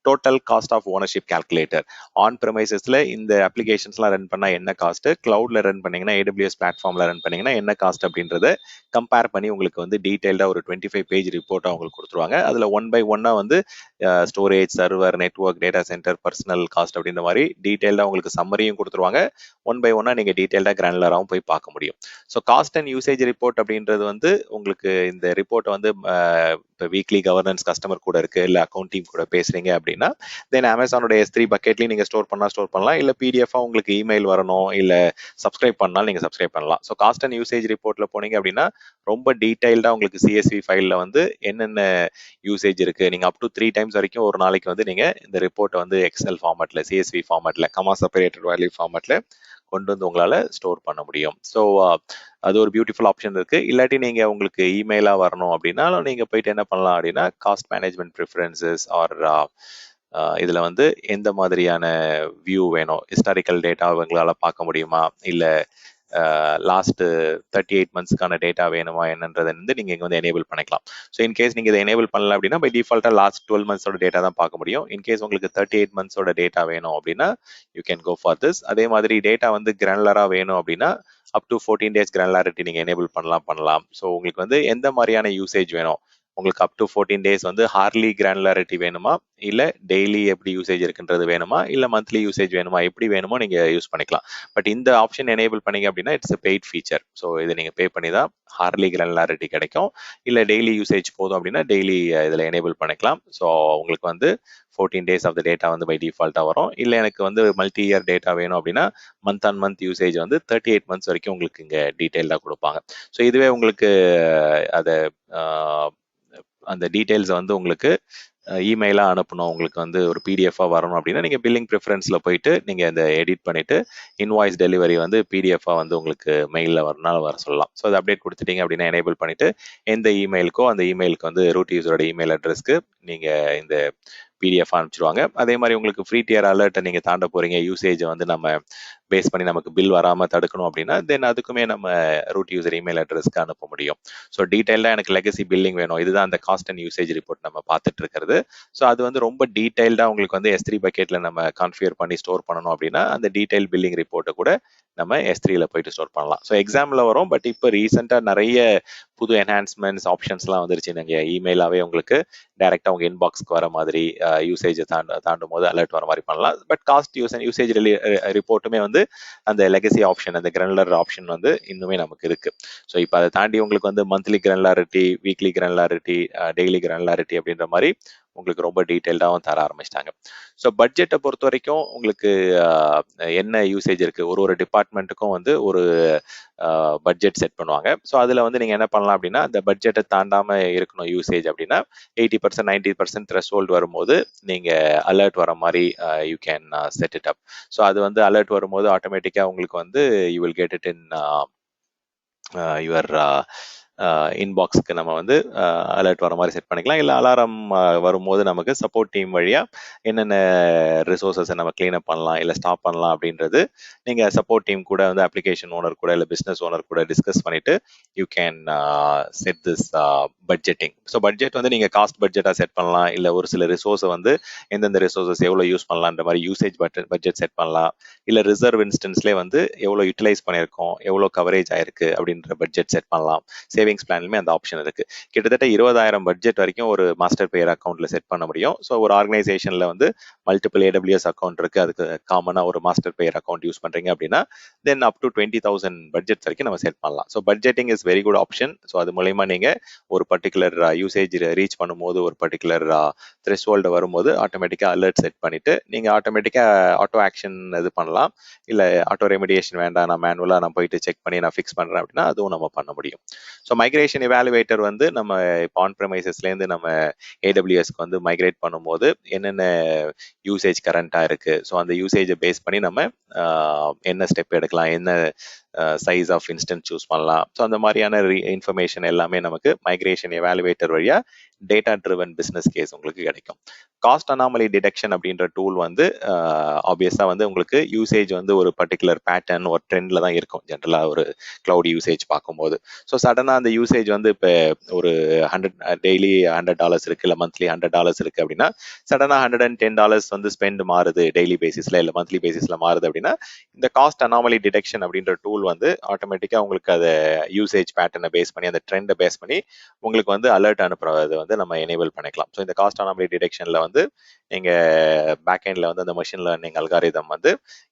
total cost of ownership calculator. On ப்ரெமைசஸ்ல இந்த அப்ளிகேஷன்ஸ்லாம் ரன் பண்ணா என்ன காஸ்ட், கிளவுட்ல ரன் பண்ணீங்கன்னா ஏடபிள்யூஎஸ் பிளாட்ஃபார்ம்ல ரன் பண்ணீங்கன்னா என்ன காஸ்ட் அப்படின்றத கம்பேர் பண்ணி உங்களுக்கு வந்து டீடைல்டா ஒரு 25 பேஜ் ரிப்போர்ட்டா உங்களுக்கு கொடுத்துருவாங்க. அதுல 1 by 1 வந்து storage, server, network, data centre, personal cost அப்படின்ற மாதிரி டீடைல்டா உங்களுக்கு சம்மரியும் கொடுத்துருவாங்க. 1 by 1 நீங்க டீடைல்டா கிரானுலராகவும் போய் பார்க்க முடியும். So cost and usage report அப்படின்றது வந்து உங்களுக்கு இந்த ரிப்போர்ட்டை வந்து இப்போ வீக்லி கவர்னன்ஸ் கஸ்டமர் கூட இருக்கு, இல்லை அக்கௌண்ட் டீம் கூட பேசுறீங்க அப்படின்னா தென் அமேசானோட S3 பக்கெட்லையும் நீங்க ஸ்டோர் பண்ணலாம், இல்லை பிடிஎஃபா உங்களுக்கு இமெயில் வரணும், இல்லை சப்ஸ்கிரைப் பண்ணாலும் நீங்க சப்ஸ்கிரைப் பண்ணலாம். ஸோ காஸ்ட் அண்ட் யூசேஜ் ரிப்போர்ட்ல போனீங்க அப்படின்னா ரொம்ப டீடைல்டா உங்களுக்கு CSV ஃபைல்ல வந்து என்னென்ன யூசேஜ் இருக்கு, நீங்க அப் டு 3 times வரைக்கும் ஒரு நாளைக்கு வந்து நீங்க இந்த ரிப்போர்ட்டை வந்து எக்ஸல் ஃபார்மேட்ல, CSV ஃபார்மேட்ல, கமா செப்பரேட்டட் வேல்யூ ஃபார்மேட்ல கொண்டு வந்து உங்களால ஸ்டோர் பண்ண முடியும். ஸோ அது ஒரு பியூட்டிஃபுல் ஆப்ஷன் இருக்கு. இல்லாட்டி நீங்க உங்களுக்கு இமெயிலா வரணும் அப்படின்னா நீங்க போயிட்டு என்ன பண்ணலாம் அப்படின்னா காஸ்ட் மேனேஜ்மெண்ட் ப்ரிஃபரன்சஸ் ஆர் இதுல வந்து எந்த மாதிரியான வியூ வேணும், ஹிஸ்டாரிக்கல் டேட்டா உங்களால பார்க்க முடியுமா, இல்ல லாஸ்ட் 38 மந்த்ஸ்க்கான டேட்டா வேணுமா என்னன்றதை வந்து நீங்க இங்க வந்து எனேபிள் பண்ணிக்கலாம். ஸோ இன்கேஸ் நீங்க இதை எனேபிள் பண்ணல அப்படின்னா பை டிஃபால்ட்டா லாஸ்ட் 12 மந்த்ஸோட டேட்டா தான் பார்க்க முடியும். இன்கேஸ் உங்களுக்கு 38 மந்த்ஸோட டேட்டா வேணும் அப்படின்னா you can go for this. அதே மாதிரி டேட்டா வந்து கிரானுலரா வேணும் அப்படின்னா அப் டு 14 days கிரானுலாரிட்டி நீங்க எனேபிள் பண்ணலாம். ஸோ உங்களுக்கு வந்து எந்த மாதிரியான யூசேஜ் வேணும், உங்களுக்கு அப் டு 14 days வந்து ஹார்லி கிரானுலாரிட்டி வேணுமா, இல்ல டெய்லி எப்படி யூசேஜ் இருக்குன்றது வேணுமா, இல்ல மந்த்லி யூசேஜ் வேணுமா, எப்படி வேணுமோ நீங்க யூஸ் பண்ணிக்கலாம். பட் இந்த ஆப்ஷன் எனேபிள் பண்ணீங்க அப்படின்னா இட்ஸ் பெய்ட் ஃபீச்சர். ஸோ இதை நீங்க பே பண்ணி தான் ஹார்லி கிரானுலாரிட்டி கிடைக்கும். இல்ல டெய்லி யூசேஜ் போதும் அப்படின்னா டெய்லி இதுல எனேபிள் பண்ணிக்கலாம். ஸோ உங்களுக்கு வந்து 14 days ஆஃப் த டேட்டா வந்து பை டிஃபால்ட்டா வரும். இல்லை எனக்கு வந்து மல்டி இயர் டேட்டா வேணும் அப்படின்னா மந்த் ஆன் மந்த் யூசேஜ் வந்து 38 மந்த்ஸ் வரைக்கும் உங்களுக்கு இங்க டீட்டெயிலாக கொடுப்பாங்க. ஸோ இதுவே உங்களுக்கு அதை அந்த டீட்டெயில்ஸை வந்து உங்களுக்கு இமெயிலாக அனுப்பணும், உங்களுக்கு வந்து ஒரு பிடிஎஃபாக வரணும் அப்படின்னா நீங்கள் பில்லிங் ப்ரிஃபரன்ஸில் போயிட்டு நீங்கள் இந்த எடிட் பண்ணிவிட்டு இன்வாய்ஸ் டெலிவரி வந்து பிடிஎஃபாக வந்து உங்களுக்கு மெயிலில் வரனால வர சொல்லலாம். ஸோ அதை அப்டேட் கொடுத்துட்டீங்க அப்படின்னா எனேபிள் பண்ணிவிட்டு எந்த இமெயிலுக்கோ அந்த இமெயிலுக்கு வந்து ரூட் யூஸரோட இமெயில் அட்ரஸ்க்கு நீங்கள் இந்த பிடிஎஃப் அனுப்பிச்சிருவாங்க. அதே மாதிரி உங்களுக்கு ஃப்ரீ டியர் அலர்ட்டை நீங்கள் தாண்ட போகிறீங்க, யூசேஜை வந்து நம்ம பேஸ் பண்ணி நமக்கு பில் வராமல் தடுக்கணும் அப்படின்னா தென் அதுக்குமே நம்ம ரூட் யூசர் இமெயில் அட்ரஸ்க்கு அனுப்ப முடியும். ஸோ டீட்டெயிலாக எனக்கு லெகசி பில்லிங் வேணும், இதுதான் அந்த காஸ்ட் அண்ட் யூசேஜ் ரிப்போர்ட் நம்ம பார்த்துட்டு இருக்கிறது. ஸோ அது வந்து ரொம்ப டீட்டெயில்டாக உங்களுக்கு வந்து S3 பக்கெட்டில் நம்ம கான்ஃபிகர் பண்ணி ஸ்டோர் பண்ணணும் அப்படின்னா அந்த டீட்டெயில் பில்லிங் ரிப்போர்ட்டை கூட நம்ம S3ல போயிட்டு ஸ்டோர் பண்ணலாம். ஸோ எக்ஸாம்பிள் வரும், பட் இப்போ ரீசெண்டாக நிறைய புது என்ஹான்ஸ்மெண்ட்ஸ் ஆப்ஷன்ஸ்லாம் வந்துருச்சு. நீங்கள் இமெயிலாகவே உங்களுக்கு டைரெக்டாக உங்கள் இன்பாக்ஸ்க்கு வர மாதிரி யூசேஜை தாண்டும் போது அலர்ட் வர மாதிரி பண்ணலாம். பட் காஸ்ட் யூசேஜ் ரிப்போர்ட்டுமே வந்து அந்த லெகசி ஆப்ஷன், அந்த கிரானுலர் ஆப்ஷன் வந்து இன்னுமே நமக்கு இருக்கு. ஸோ இப்போ அதை தாண்டி உங்களுக்கு வந்து monthly granularity, weekly granularity, daily granularity அப்படின்ற மாதிரி உங்களுக்கு ரொம்ப டீட்டெயில்டாகவும் தர ஆரம்பிச்சிட்டாங்க. ஸோ பட்ஜெட்டை பொறுத்த வரைக்கும் உங்களுக்கு என்ன யூசேஜ் இருக்கு, ஒரு டிபார்ட்மெண்ட்டுக்கும் வந்து ஒரு பட்ஜெட் செட் பண்ணுவாங்க. ஸோ அதில் வந்து நீங்கள் என்ன பண்ணலாம் அப்படின்னா அந்த பட்ஜெட்டை தாண்டாமல் இருக்கணும் யூசேஜ் அப்படின்னா 80% 90% த்ரெஷ்ஹோல்டு வரும்போது நீங்கள் அலர்ட் வர மாதிரி you can set it up. So அது வந்து அலர்ட் வரும்போது ஆட்டோமேட்டிக்காக உங்களுக்கு வந்து you will get it in your இன்பாக்ஸ்க்கு நம்ம வந்து அலர்ட் வர மாதிரி செட் பண்ணிக்கலாம். இல்லை அலாரம் வரும்போது நமக்கு சப்போர்ட் டீம் வழியாக என்னென்ன ரிசோர்ஸஸை நம்ம க்ளீன் அப் பண்ணலாம் இல்லை ஸ்டாப் பண்ணலாம் அப்படின்றது நீங்கள் சப்போர்ட் டீம் கூட வந்து அப்ளிகேஷன் ஓனர் கூட இல்லை பிஸ்னஸ் ஓனர் கூட டிஸ்கஸ் பண்ணிட்டு you can set this budgeting. So budget வந்து நீங்கள் காஸ்ட் பட்ஜெட்டாக செட் பண்ணலாம், இல்லை ஒரு சில ரிசோர்ஸை வந்து எந்தெந்த ரிசோர்ஸஸ் எவ்வளோ யூஸ் பண்ணலான்ற மாதிரி யூசேஜ் பட்ஜெட் செட் பண்ணலாம். இல்லை ரிசர்வ் இன்ஸ்டன்ஸ்லேயே வந்து எவ்வளோ யூட்டிலைஸ் பண்ணியிருக்கோம், எவ்வளோ கவரேஜ் ஆயிருக்கு அப்படின்ற பட்ஜெட் செட் பண்ணலாம். சேவிங்ஸ் பிளான்லுமே அந்த ஆப்ஷன் இருக்கு. கிட்டத்தட்ட 20,000 பட்ஜெட் வரைக்கும் ஒரு மாஸ்டர் பேயர் அக்கௌண்ட்ல செட் பண்ண முடியும். ஸோ ஒரு ஆர்கனைசேஷன்ல வந்து மல்டிபிள் AWS அக்கௌண்ட் இருக்கு, அதுக்கு காமனா ஒரு மாஸ்டர் பேயர் அக்கௌண்ட் யூஸ் பண்றீங்க அப்படின்னா தென் அப் டு 20,000 பட்ஜெட் வரைக்கும் நம்ம செட் பண்ணலாம். So budgeting is very good option. So அது மூலயமா நீங்க ஒரு பர்டிகுலர் யூசேஜ் ரீச் பண்ணும்போது, ஒரு பர்டிகுலர் த்ரெஷ்ஹோல்டு வரும்போது ஆட்டோமேட்டிக்கா அலர்ட் செட் பண்ணிட்டு நீங்க ஆட்டோமேட்டிக்கா ஆட்டோ ஆக்ஷன் இது பண்ணலாம். இல்ல ஆட்டோ ரெமிடியேஷன் வேண்டாம், நான் மேனுவலா நான் போயிட்டு செக் பண்ணி நான் ஃபிக்ஸ் பண்றேன் அப்படின்னா அதுவும் நம்ம பண்ண முடியும். ஸோ மைக்ரேஷன் இவாலுவேட்டர் வந்து நம்ம இப்போ ஆன் ப்ரெமைசஸ்லேருந்து நம்ம ஏடபிள்யூஎஸ்க்கு வந்து மைக்ரேட் பண்ணும்போது என்னென்ன யூசேஜ் கரண்ட்டாக இருக்கு, ஸோ அந்த யூசேஜை பேஸ் பண்ணி நம்ம என்ன ஸ்டெப் எடுக்கலாம், என்ன சைஸ் ஆஃப் இன்ஸ்டன்ஸ் சூஸ் பண்ணலாம். ஸோ அந்த மாதிரியான இன்ஃபர்மேஷன் எல்லாமே நமக்கு மைக்ரேஷன் எவாலுவேட்டர் வழியா டேட்டா ட்ரிவன் பிஸ்னஸ் கேஸ் உங்களுக்கு கிடைக்கும். காஸ்ட் அனாமலி டிடெக்ஷன் அப்படின்ற டூல் வந்து ஆப்வியஸா வந்து உங்களுக்கு யூசேஜ் வந்து ஒரு பர்டிகுலர் பேட்டர்ன் ஒரு ட்ரெண்ட்ல தான் இருக்கும் ஜென்ரலா ஒரு கிளவுட் யூசேஜ் பார்க்கும்போது. ஸோ சடனா அந்த யூசேஜ் வந்து இப்போ ஒரு டெய்லி $100 இருக்கு, இல்லை மந்த்லி $100 இருக்கு அப்படின்னா சடனா $110 வந்து ஸ்பெண்ட் மாறுது டெய்லி பேசிஸ்ல இல்லை மந்த்லி பேசிஸ்ல மாறுது அப்படின்னா இந்த காஸ்ட் அனாமலி டிடெக்ஷன் அப்படின்ற டூல் வந்து ஆட்டோமேட்டிக்கா உங்களுக்கு அதை யூசேஜ் பேட்டர்னை பேஸ் பண்ணி அந்த ட்ரெண்டை பேஸ் பண்ணி உங்களுக்கு வந்து அலர்ட் அனுப்புறது வந்து நம்ம எனேபிள் பண்ணிக்கலாம். ஸோ இந்த காஸ்ட் அனாமலி டிடெக்ஷன்ல வந்து நீங்க பேக் எண்ட்ல வந்து அந்த மெஷின் லேர்னிங் அல்காரிதம் வந்து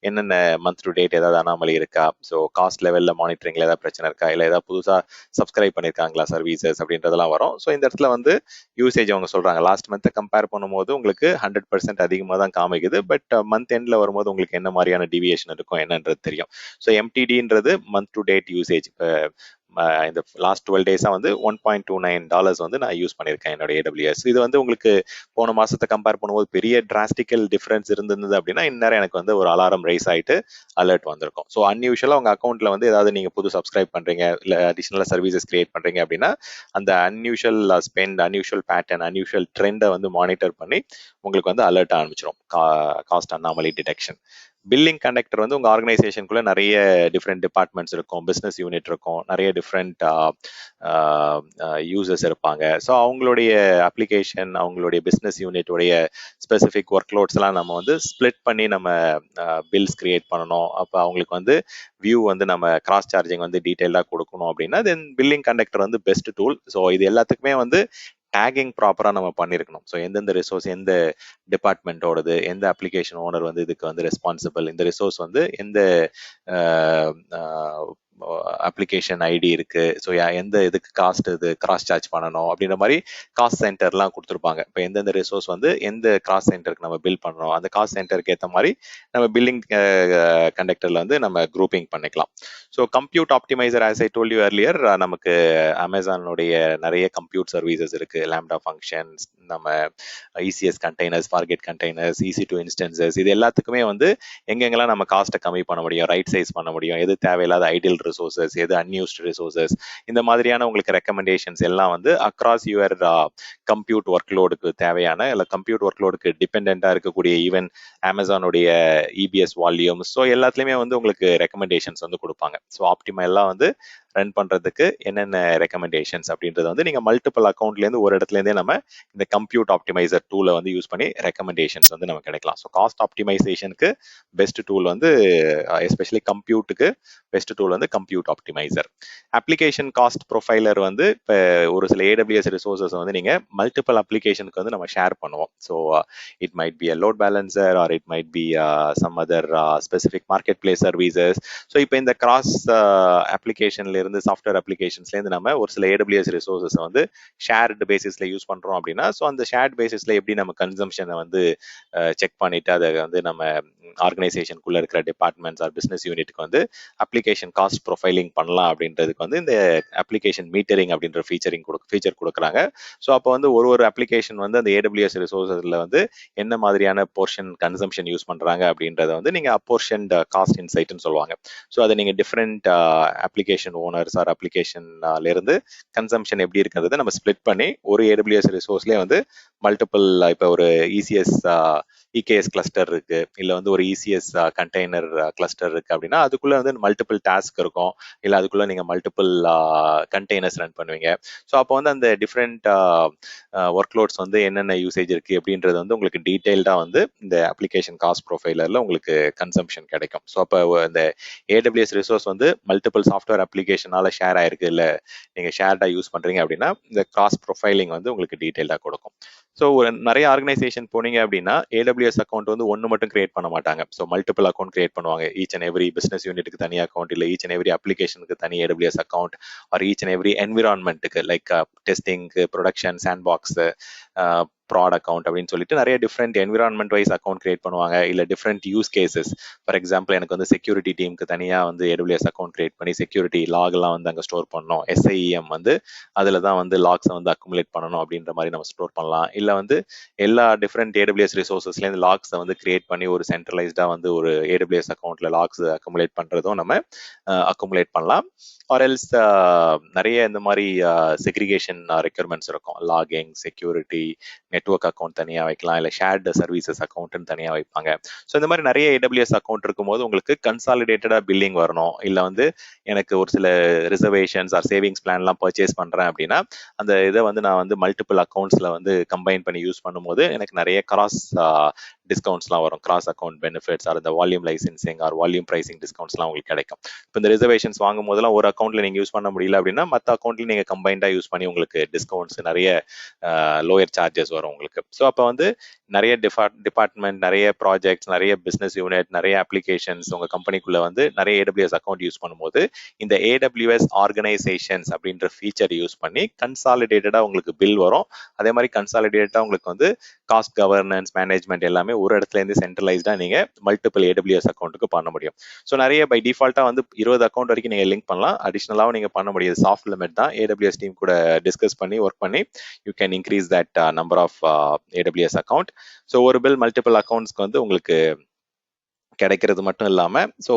என்னென்ன மந்த் டு டேட் ஏதாவது அனாமலி இருக்கா, ஸோ காஸ்ட் லெவல்ல மானிட்டரிங்ல ஏதாவது பிரச்சனை இருக்கா, இல்லை ஏதாவது புதுசா சப்ஸ்கிரைப் பண்ணிருக்காங்களா சர்வீசஸ் அப்படின்றதெல்லாம் வரும். ஸோ இந்த இடத்துல வந்து யூசேஜ் அவங்க சொல்றாங்க லாஸ்ட் மந்த்தை கம்பேர் பண்ணும்போது உங்களுக்கு 100% அதிகமாக தான் காமிக்குது, பட் மந்த் எண்ட்ல வரும்போது உங்களுக்கு என்ன மாதிரியான டிவியேஷன் இருக்கும் என்னன்றது தெரியும். ஸோ MTDன்றது மந்த் டு டேட் யூசேஜ். இப்போ இந்த லாஸ்ட் 12 டேஸா வந்து $1.29 வந்து நான் யூஸ் பண்ணியிருக்கேன் என்னோட AWS. இது வந்து உங்களுக்கு போன மாசத்தை கம்பேர் பண்ணும்போது பெரிய டிராஸ்டிக்கல் டிஃபரன்ஸ் இருந்தது அப்படின்னா இந்நேரம் எனக்கு வந்து ஒரு அலாரம் ரைஸ் ஆயிட்டு அலர்ட் வந்திருக்கும். ஸோ அன்யூஷுவலா உங்க அக்கௌண்ட்ல வந்து ஏதாவது நீங்க புது சப்ஸ்கிரைப் பண்றீங்க இல்லை அடிஷனலா சர்வீசஸ் கிரியேட் பண்றீங்க அப்படின்னா அந்த unusual spend, unusual pattern, unusual ட்ரெண்டை வந்து மானிட்டர் பண்ணி உங்களுக்கு வந்து அலர்ட் ஆரம்பிச்சிடும் cost anomaly detection. Billing conductor வந்து உங்க ஆர்கனைசேஷனுக்குள்ள நிறைய டிஃப்ரெண்ட் டிபார்ட்மெண்ட்ஸ் இருக்கும், பிஸ்னஸ் யூனிட் இருக்கும், நிறைய டிஃப்ரெண்ட் யூசர்ஸ் இருப்பாங்க. ஸோ அவங்களுடைய அப்ளிகேஷன், அவங்களுடைய பிஸ்னஸ் யூனிட்டுடைய ஸ்பெசிஃபிக் ஒர்க் லோட்ஸ்லாம் நம்ம வந்து ஸ்பிளிட் பண்ணி நம்ம பில்ஸ் கிரியேட் பண்ணணும். அப்போ அவங்களுக்கு வந்து வியூ வந்து நம்ம கிராஸ் சார்ஜிங் வந்து டீட்டெயிலாக கொடுக்கணும் அப்படின்னா தென் பில்லிங் கண்டக்டர் வந்து பெஸ்ட் டூல். ஸோ இது எல்லாத்துக்குமே வந்து டேகிங் ப்ராப்பராக நம்ம பண்ணியிருக்கணும். ஸோ எந்தெந்த ரிசோர்ஸ் எந்த டிபார்ட்மெண்ட்டோடது, எந்த அப்ளிகேஷன் ஓனர் வந்து இதுக்கு வந்து ரெஸ்பான்சிபிள், இந்த ரிசோர்ஸ் வந்து எந்த அப்ளிகேஷன் ஐடி இருக்கு. ஸோ எந்த இதுக்கு காஸ்ட் இது கிராஸ் சார்ஜ் பண்ணணும் அப்படின்ற மாதிரி காஸ்ட் சென்டர்லாம் கொடுத்துருப்பாங்க. இப்போ எந்தெந்த ரிசோர்ஸ் வந்து எந்த காஸ்ட் சென்டருக்கு நம்ம பில் பண்ணணும், அந்த காஸ்ட் சென்டருக்கு ஏற்ற மாதிரி நம்ம பில்லிங் கண்டக்டர்ல வந்து நம்ம குரூப்பிங் பண்ணிக்கலாம். So compute optimizer as I told you earlier, நமக்கு அமேசானுடைய நிறைய கம்ப்யூட் சர்வீசஸ் இருக்கு. லேம்டா ஃபங்க்ஷன்ஸ், நம்ம ECS containers, Fargate containers, EC2 instances, இது எல்லாத்துக்குமே வந்து எங்கெங்கெல்லாம் நம்ம காஸ்ட்டை கம்மி பண்ண முடியும், ரைட் சைஸ் பண்ண முடியும், எது தேவையில்லாத ஐடியல் ரிசோர்சஸ், எது அன்யூஸ்ட் ரிசோர்சஸ், இந்த மாதிரியான உங்களுக்கு ரெக்கமெண்டேஷன்ஸ் எல்லாம் வந்து அக்ராஸ் யுவர் கம்ப்யூட் ஒர்க்லோடுக்கு தேவையான, இல்லை கம்ப்யூட் ஒர்க்லோடுக்கு டிபெண்டா இருக்கக்கூடிய ஈவன் அமேசானுடைய EBS வால்யூம், ஸோ எல்லாத்துலேயுமே வந்து உங்களுக்கு ரெக்கமெண்டேஷன்ஸ் வந்து கொடுப்பாங்க. ஸோ ஆப்டிமலாக வந்து ரன் பண்றதுக்கு என்னென்ன ரெக்கமெண்டேஷன்ஸ் அப்படின்றது வந்து நீங்க மல்டிபிள் அக்கௌண்ட்லேருந்து ஒரு இடத்துலேருந்தே நம்ம இந்த கம்ப்யூட் ஆப்டிமைசர் டூலை வந்து யூஸ் பண்ணி ரெக்கமெண்டேஷன்ஸ் வந்து நமக்கு கிடைக்கலாம். ஸோ காஸ்ட் ஆப்டிமைசேஷனுக்கு பெஸ்ட் டூல் வந்து எஸ்பெஷலி கம்ப்யூட்டுக்கு பெஸ்ட் டூல் வந்து compute optimizer. Application cost profiler வந்து இப்போ ஒரு சில AWS ரிசோர்சஸ் வந்து நீங்க மல்டிபிள் அப்ளிகேஷனுக்கு வந்து நம்ம ஷேர் பண்ணுவோம். So it might be a load balancer or it might be some other specific marketplace services. So இப்போ இந்த கிராஸ் அப்ளிகேஷன்ல இருந்து சாஃப்ட்வேர் அப்ளிகேஷன்ஸ்ல இருந்து நம்ம ஒரு சில AWS ரிசோர்சஸ் வந்து ஷேர்டு பேசிஸ்ல யூஸ் பண்றோம் அப்படின்னா, ஸோ அந்த ஷேர்ட் பேசிஸ்ல எப்படி நம்ம கன்சம்ஷனை வந்து செக் பண்ணிட்டு அதை வந்து நம்ம ஆர்கனைசேஷனுக்குள்ள இருக்கிற டிபார்ட்மெண்ட்ஸ் ஆர் பிசினஸ் யூனிட்டுக்கு வந்து அப்ளிகேஷன் காஸ்ட் ப்ரொஃபைலிங் பண்ணலாம் அப்படின்றதுக்கு வந்து இந்த அப்ளிகேஷன் மீட்டரிங் அப்படின்ற ஃபீச்சர் கொடுக்குறாங்க. ஸோ அப்போ வந்து ஒரு அப்ளிகேஷன் வந்து அந்த AWS ரிசோர்சஸ்ல வந்து என்ன மாதிரியான போர்ஷன் கன்சம்ஷன் யூஸ் பண்றாங்க அப்படின்றத வந்து நீங்க அப்போர்ஷன் காஸ்ட் இன்சைட்னு சொல்லுவாங்க. ஸோ அதை நீங்க டிஃப்ரெண்ட் அப்ளிகேஷன் ஓனர்ஸ் ஆர் அப்ளிகேஷன்ல இருந்து கன்சம்ஷன் எப்படி இருக்கிறத நம்ம ஸ்பிளிட் பண்ணி ஒரு AWS ரிசோர்ஸ்லேயே வந்து மல்டிபிள், இப்போ ஒரு EKS கிளஸ்டர் இருக்கு, இல்லை வந்து ஒரு ECS கண்டெய்னர் கிளஸ்டர் இருக்கு அப்படின்னா அதுக்குள்ள வந்து மல்டிபிள் டாஸ்க் இருக்கும், இல்லை அதுக்குள்ள நீங்க மல்டிபிள் கண்டெய்னர்ஸ் ரன் பண்ணுவீங்க. ஸோ அப்போ வந்து அந்த டிஃப்ரெண்ட் ஒர்க்லோட்ஸ் வந்து என்னென்ன யூசேஜ் இருக்கு அப்படின்றது வந்து உங்களுக்கு டீடைல்டா வந்து இந்த அப்ளிகேஷன் காஸ்ட் ப்ரொஃபைலர்ல உங்களுக்கு கன்சம்ஷன் கிடைக்கும். ஸோ அப்போ இந்த AWS ரிசோர்ஸ் வந்து மல்டிபிள் சாஃப்ட்வேர் அப்ளிகேஷனால ஷேர் ஆயிருக்கு, இல்லை நீங்க ஷேர்டா யூஸ் பண்றீங்க அப்படின்னா இந்த காஸ்ட் ப்ரொஃபைலிங் வந்து உங்களுக்கு டீடைல்டா கொடுக்கும். ஸோ நிறைய ஆர்கனைசேஷன் போனீங்க அப்படின்னா AWS அக்கௌண்ட் வந்து ஒன்று மட்டும் கிரியேட் பண்ண மாட்டாங்க. ஸோ மல்டிபிள் அக்கௌண்ட் கிரியேட் பண்ணுவாங்க. ஈச் அண்ட் எவ்ரி பிசினஸ் யூனிட்டுக்கு தனி அக்கௌண்ட், இல்லை ஈச் அண்ட் எவ்ரி அப்ளிகேஷனுக்கு தனி AWS account, or each and every என்விரான்மெண்ட்டுக்கு லைக் டெஸ்டிங்க்கு, production, sandbox, prod account அப்படின்னு சொல்லிட்டு நிறைய different environment wise account create பண்ணுவாங்க. இல்லை different use cases, for example எனக்கு வந்து செக்யூரிட்டி டீமுக்கு தனியாக வந்து AWS அக்கௌண்ட் கிரியேட் பண்ணி செக்யூரிட்டி லாக்லாம் வந்து அங்கே ஸ்டோர் பண்ணணும், SIEM வந்து அதில் தான் வந்து லாக்ஸை வந்து அக்குமுலேட் பண்ணணும் அப்படின்ற மாதிரி நம்ம ஸ்டோர் பண்ணலாம். இல்லை வந்து எல்லா டிஃப்ரெண்ட் AWS ரிசோர்சஸ்லேருந்து லாக்ஸை வந்து கிரியேட் பண்ணி ஒரு சென்ட்ரலைஸ்டாக வந்து ஒரு AWS அக்கௌண்ட்ல லாக்ஸ் அக்குமுலேட் பண்ணுறதும் நம்ம அக்குமுலேட் பண்ணலாம். ஆர் எல்ஸ் நிறைய இந்த மாதிரி செக்ரிகேஷன் ரெக்யர்மெண்ட்ஸ் இருக்கும். லாகிங், செக்யூரிட்டி, நெட்வொர்க் அக்கௌண்ட் தனியாக வைக்கலாம், இல்லை ஷேர்டு சர்வீசஸ் அக்கௌண்ட்னு தனியாக வைப்பாங்க. ஸோ இந்த மாதிரி நிறைய AWS அக்கௌண்ட் இருக்கும்போது உங்களுக்கு கன்சாலிடேட்டடாக பில்லிங் வரணும், இல்லை வந்து எனக்கு ஒரு சில ரிசர்வேஷன்ஸ் ஆர் சேவிங்ஸ் பிளான்லாம் பர்ச்சேஸ் பண்ணுறேன் அப்படின்னா அந்த இதை வந்து நான் வந்து மல்டிபிள் அக்கௌண்ட்ஸில் வந்து கம்பைன் பண்ணி யூஸ் பண்ணும்போது எனக்கு நிறைய கிராஸ் டிஸ்கவுண்ட்ஸ்லாம் வரும். கிராஸ் அக்கௌண்ட் பெனிஃபிட்ஸ் ஆர் இந்த volume licensing or volume pricing டிஸ்கவுண்ட்ஸ்லாம் உங்களுக்கு கிடைக்கும். இப்போ இந்த ரிசர்வேஷன்ஸ் வாங்கும் போதெல்லாம் ஒரு அக்கௌண்ட்ல நீங்கள் யூஸ் பண்ண முடியல அப்படின்னா மற்ற அக்கௌண்ட்ல நீங்கள் கம்பைண்டாக யூஸ் பண்ணி உங்களுக்கு டிஸ்கவுண்ட்ஸ், நிறைய லோயர் சார்ஜஸ் வரும் உங்களுக்கு. ஸோ அப்போ வந்து நிறைய டிபார்ட்மெண்ட், நிறைய ப்ராஜெக்ட்ஸ், நிறைய பிஸ்னஸ் யூனிட், நிறைய அப்ளிகேஷன்ஸ் உங்கள் கம்பெனிக்குள்ள வந்து நிறைய AWS அக்கௌண்ட் யூஸ் பண்ணும்போது இந்த AWS ஆர்கனைசேஷன்ஸ் அப்படின்ற ஃபீச்சர் யூஸ் பண்ணி கன்சாலிடேட்டடாக உங்களுக்கு பில் வரும். அதே மாதிரி கன்சாலிடேட்டடாக உங்களுக்கு வந்து காஸ்ட் கவர்னன்ஸ், மேனேஜ்மெண்ட் எல்லாமே ஒரு இடத்துல இருந்து சென்ட்ரலைஸ்டாக நீங்கள் மல்டிபிள் AWS அக்கௌண்ட்டுக்கு பண்ண முடியும். ஸோ நிறைய பை டிஃபால்ட்டாக வந்து 20 அக்கௌண்ட் வரைக்கும் நீங்கள் லிங்க் பண்ணலாம். அடிஷ்னலாகவும் நீங்கள் பண்ண முடியாது. சாஃப்ட் லிமிட் தான். AWS டீம் கூட டிஸ்கஸ் பண்ணி ஒர்க் பண்ணி you can increase that number of AWS account. So ஒரு பில் மல்டிபிள் அக்கௌண்ட்ஸ்க்கு வந்து உங்களுக்கு கிடைக்கிறது மட்டும் இல்லாமல் ஸோ